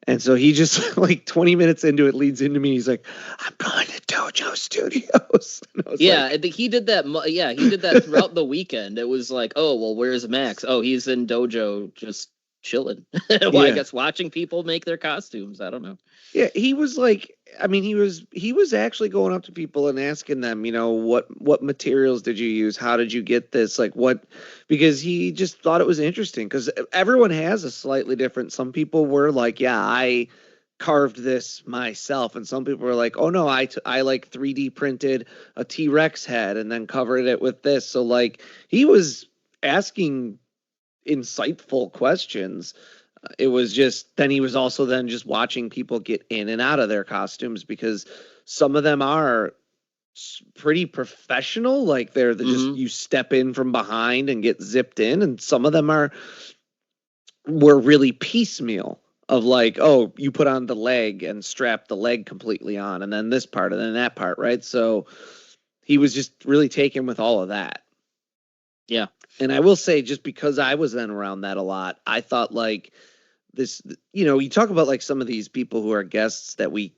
[SPEAKER 3] And so he just like 20 minutes into it leads into me. He's like, I'm going to Dojo Studios.
[SPEAKER 1] He did that. Yeah. He did that throughout the weekend. It was like, oh, well, where's Max? Oh, he's in Dojo just chilling. I guess watching people make their costumes. I don't know.
[SPEAKER 3] Yeah. He was like, he was actually going up to people and asking them, what materials did you use? How did you get this? Like because he just thought it was interesting because everyone has a slightly different. Some people were like, yeah, I carved this myself. And some people were like, oh no, I like 3D printed a T-Rex head and then covered it with this. So like he was asking insightful questions. It was just then he was also then just watching people get in and out of their costumes because some of them are pretty professional, like they're just you step in from behind and get zipped in, and some of them were really piecemeal. of like, oh, you put on the leg and strap the leg completely on, and then this part and then that part, right? So he was just really taken with all of that.
[SPEAKER 1] Yeah.
[SPEAKER 3] And I will say, just because I was then around that a lot, I thought like this, you talk about like some of these people who are guests that we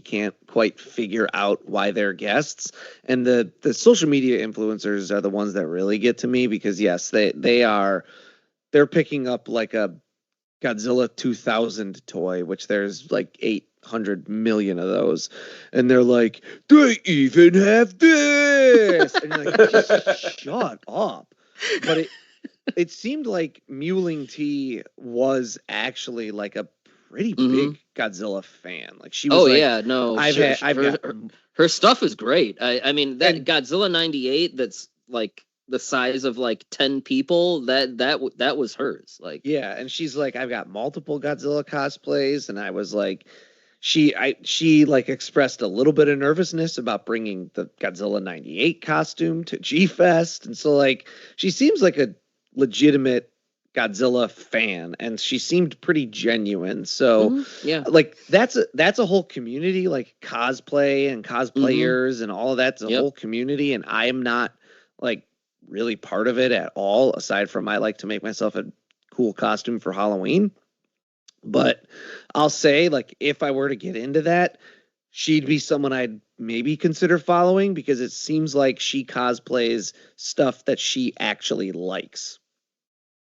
[SPEAKER 3] can't quite figure out why they're guests, and the social media influencers are the ones that really get to me, because yes, they're picking up like a Godzilla 2000 toy, which there's like 800 million of those, and they're like, they even have this, and you're like, just shut up. But it seemed like Muling T was actually like a pretty big Godzilla fan. Like she was
[SPEAKER 1] no, her stuff is great. I mean that Godzilla 98 that's like the size of like 10 people, that was hers. Like,
[SPEAKER 3] yeah, and she's like, I've got multiple Godzilla cosplays, and I was like, she like expressed a little bit of nervousness about bringing the Godzilla 98 costume to G-Fest, and so like she seems like a legitimate Godzilla fan, and she seemed pretty genuine. So
[SPEAKER 1] yeah,
[SPEAKER 3] like that's a whole community, like cosplay and cosplayers and all of that's a whole community, and I am not like really part of it at all, aside from I like to make myself a cool costume for Halloween. But I'll say, like, if I were to get into that, she'd be someone I'd maybe consider following, because it seems like she cosplays stuff that she actually likes.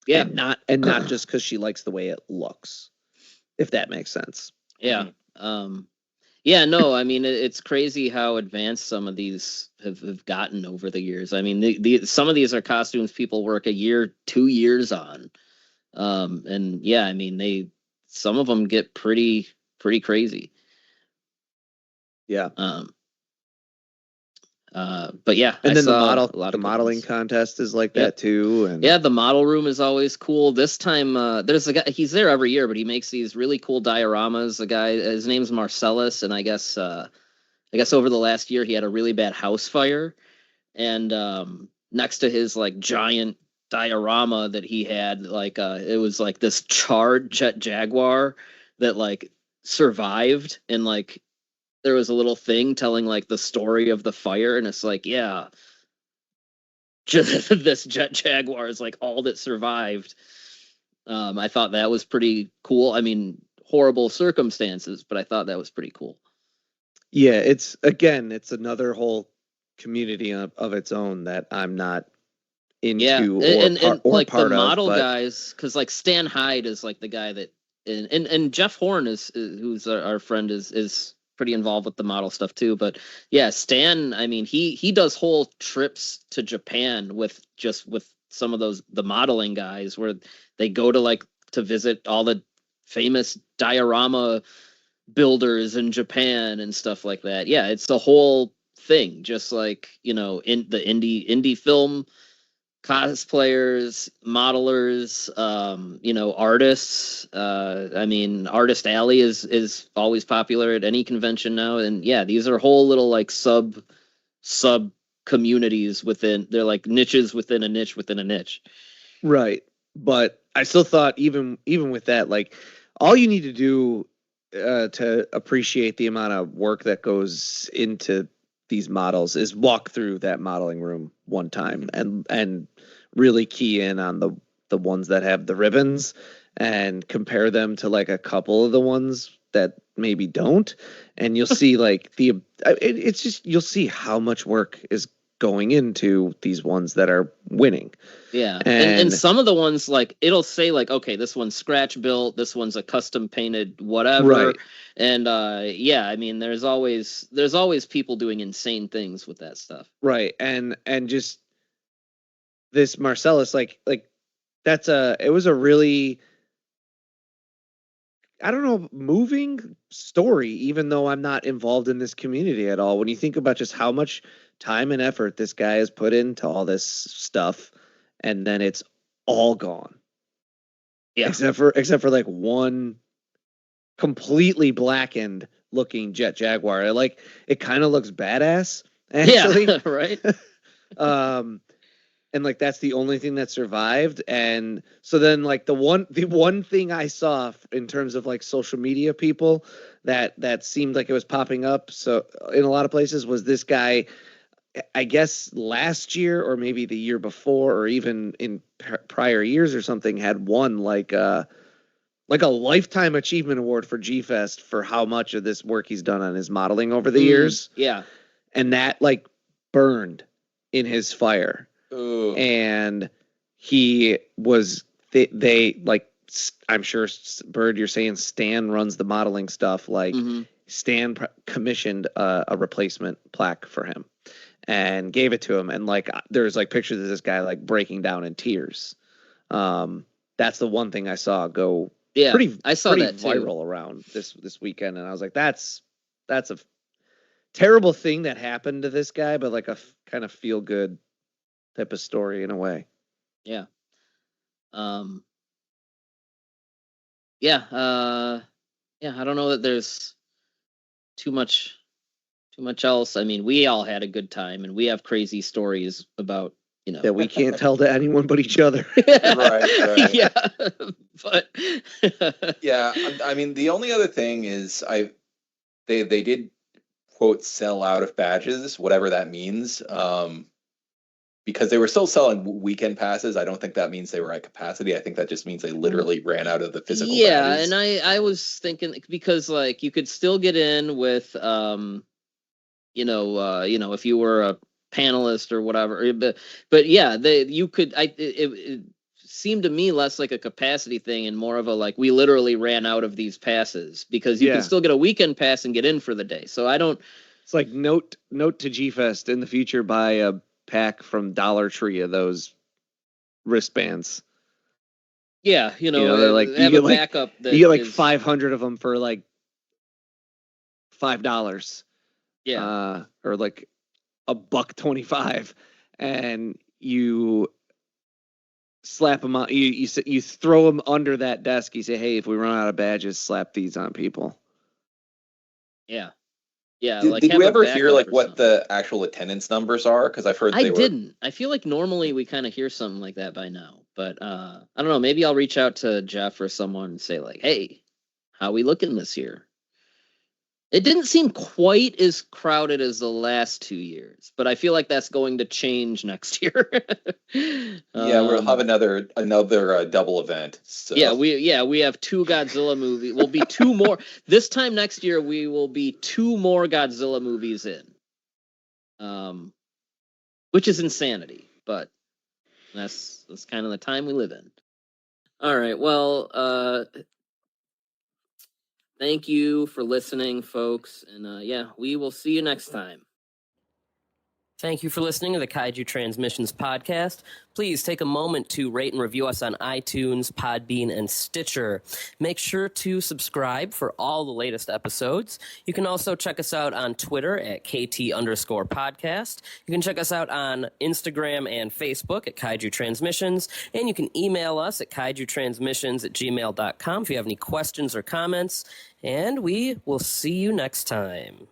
[SPEAKER 1] Yeah.
[SPEAKER 3] And not just because she likes the way it looks, if that makes sense.
[SPEAKER 1] Yeah. Yeah, no, I mean, it's crazy how advanced some of these have gotten over the years. I mean, some of these are costumes people work a year, 2 years on. And yeah, I mean, some of them get pretty crazy.
[SPEAKER 3] Yeah.
[SPEAKER 1] But yeah,
[SPEAKER 3] and then the modeling contest is like that too. And
[SPEAKER 1] yeah, the model room is always cool. This time, there's a guy, he's there every year, but he makes these really cool dioramas. A guy, his name's Marcellus, and I guess over the last year he had a really bad house fire, and next to his like giant diorama that he had, like it was like this charred jet jaguar that like survived, and like there was a little thing telling like the story of the fire, and it's like, yeah, this jet jaguar is like all that survived. I thought that was pretty cool. I mean, horrible circumstances, but I thought that was pretty cool.
[SPEAKER 3] Yeah, it's another whole community of its own that I'm not into
[SPEAKER 1] and
[SPEAKER 3] or
[SPEAKER 1] like
[SPEAKER 3] part
[SPEAKER 1] the model
[SPEAKER 3] of,
[SPEAKER 1] guys, because like Stan Hyde is like the guy that, and Jeff Horn is who's our friend, is pretty involved with the model stuff too. But yeah, Stan, I mean, he does whole trips to Japan with some of the modeling guys, where they go to visit all the famous diorama builders in Japan and stuff like that. Yeah, it's the whole thing, just like, in the indie film cosplayers, modelers, artists. I mean, Artist Alley is always popular at any convention now, and yeah, these are whole little like sub communities within. They're like niches within a niche within a niche.
[SPEAKER 3] Right, but I still thought even with that, like, all you need to do to appreciate the amount of work that goes into these models is walk through that modeling room one time and really key in on the ones that have the ribbons and compare them to like a couple of the ones that maybe don't, and you'll see like it's just, you'll see how much work is going into these ones that are winning.
[SPEAKER 1] Yeah, and some of the ones, like, it'll say like, okay, this one's scratch built, this one's a custom painted whatever,
[SPEAKER 3] right.
[SPEAKER 1] And yeah, I mean, there's always people doing insane things with that stuff,
[SPEAKER 3] right? And just this Marcellus, like it was a really, I don't know, moving story, even though I'm not involved in this community at all. When you think about just how much time and effort this guy has put into all this stuff, and then it's all gone.
[SPEAKER 1] Yeah.
[SPEAKER 3] Except for like one completely blackened looking jet jaguar. It kind of looks badass, actually.
[SPEAKER 1] Yeah, right.
[SPEAKER 3] and like that's the only thing that survived. And so then like the one thing I saw in terms of like social media people that seemed like it was popping up so in a lot of places was this guy, I guess last year or maybe the year before or even in prior years or something, had won like a lifetime achievement award for G-Fest for how much of this work he's done on his modeling over the years.
[SPEAKER 1] Yeah.
[SPEAKER 3] And that like burned in his fire.
[SPEAKER 2] Ooh.
[SPEAKER 3] And he was, they like, I'm sure Byrd, you're saying Stan runs the modeling stuff. Like Stan commissioned a replacement plaque for him and gave it to him. And like, there's like pictures of this guy like breaking down in tears. That's the one thing I saw go
[SPEAKER 1] I saw that too.
[SPEAKER 3] viral around this weekend. And I was like, that's a terrible thing that happened to this guy, but like a kind of feel good type of story in a way.
[SPEAKER 1] Yeah. I don't know that there's too much else. I mean, we all had a good time and we have crazy stories about,
[SPEAKER 3] that we can't tell to anyone but each other.
[SPEAKER 2] Right.
[SPEAKER 1] Yeah. But
[SPEAKER 2] yeah, I mean, the only other thing is they did quote sell out of badges, whatever that means. Because they were still selling weekend passes. I don't think that means they were at capacity. I think that just means they literally ran out of the physical badges.
[SPEAKER 1] And I was thinking because like you could still get in with if you were a panelist or whatever, but yeah, you could. It seemed to me less like a capacity thing and more of a like we literally ran out of these passes because you can still get a weekend pass and get in for the day. So I don't.
[SPEAKER 3] It's like note to G-Fest in the future, buy a pack from Dollar Tree of those wristbands.
[SPEAKER 1] Yeah,
[SPEAKER 3] they're like
[SPEAKER 1] have a backup.
[SPEAKER 3] You get like 500 of them for like $5.
[SPEAKER 1] Yeah,
[SPEAKER 3] or like $1.25, and you slap them on. You throw them under that desk. You say, "Hey, if we run out of badges, slap these on people."
[SPEAKER 1] Yeah. Yeah.
[SPEAKER 2] Did we ever hear like what the actual attendance numbers are? Because I've heard
[SPEAKER 1] I didn't. I feel like normally we kind of hear something like that by now, but I don't know. Maybe I'll reach out to Jeff or someone and say like, "Hey, how we looking this year?" It didn't seem quite as crowded as the last 2 years, but I feel like that's going to change next year.
[SPEAKER 2] We'll have another double event. So.
[SPEAKER 1] Yeah, we have 2 Godzilla movies. We'll be 2 more this time next year. We will be 2 more Godzilla movies in, which is insanity, but that's kind of the time we live in. All right, well, thank you for listening, folks, and we will see you next time. Thank you for listening to the Kaiju Transmissions podcast. Please take a moment to rate and review us on iTunes, Podbean, and Stitcher. Make sure to subscribe for all the latest episodes. You can also check us out on Twitter at KT_podcast. You can check us out on Instagram and Facebook at Kaiju Transmissions. And you can email us at kaijutransmissions@gmail.com if you have any questions or comments. And we will see you next time.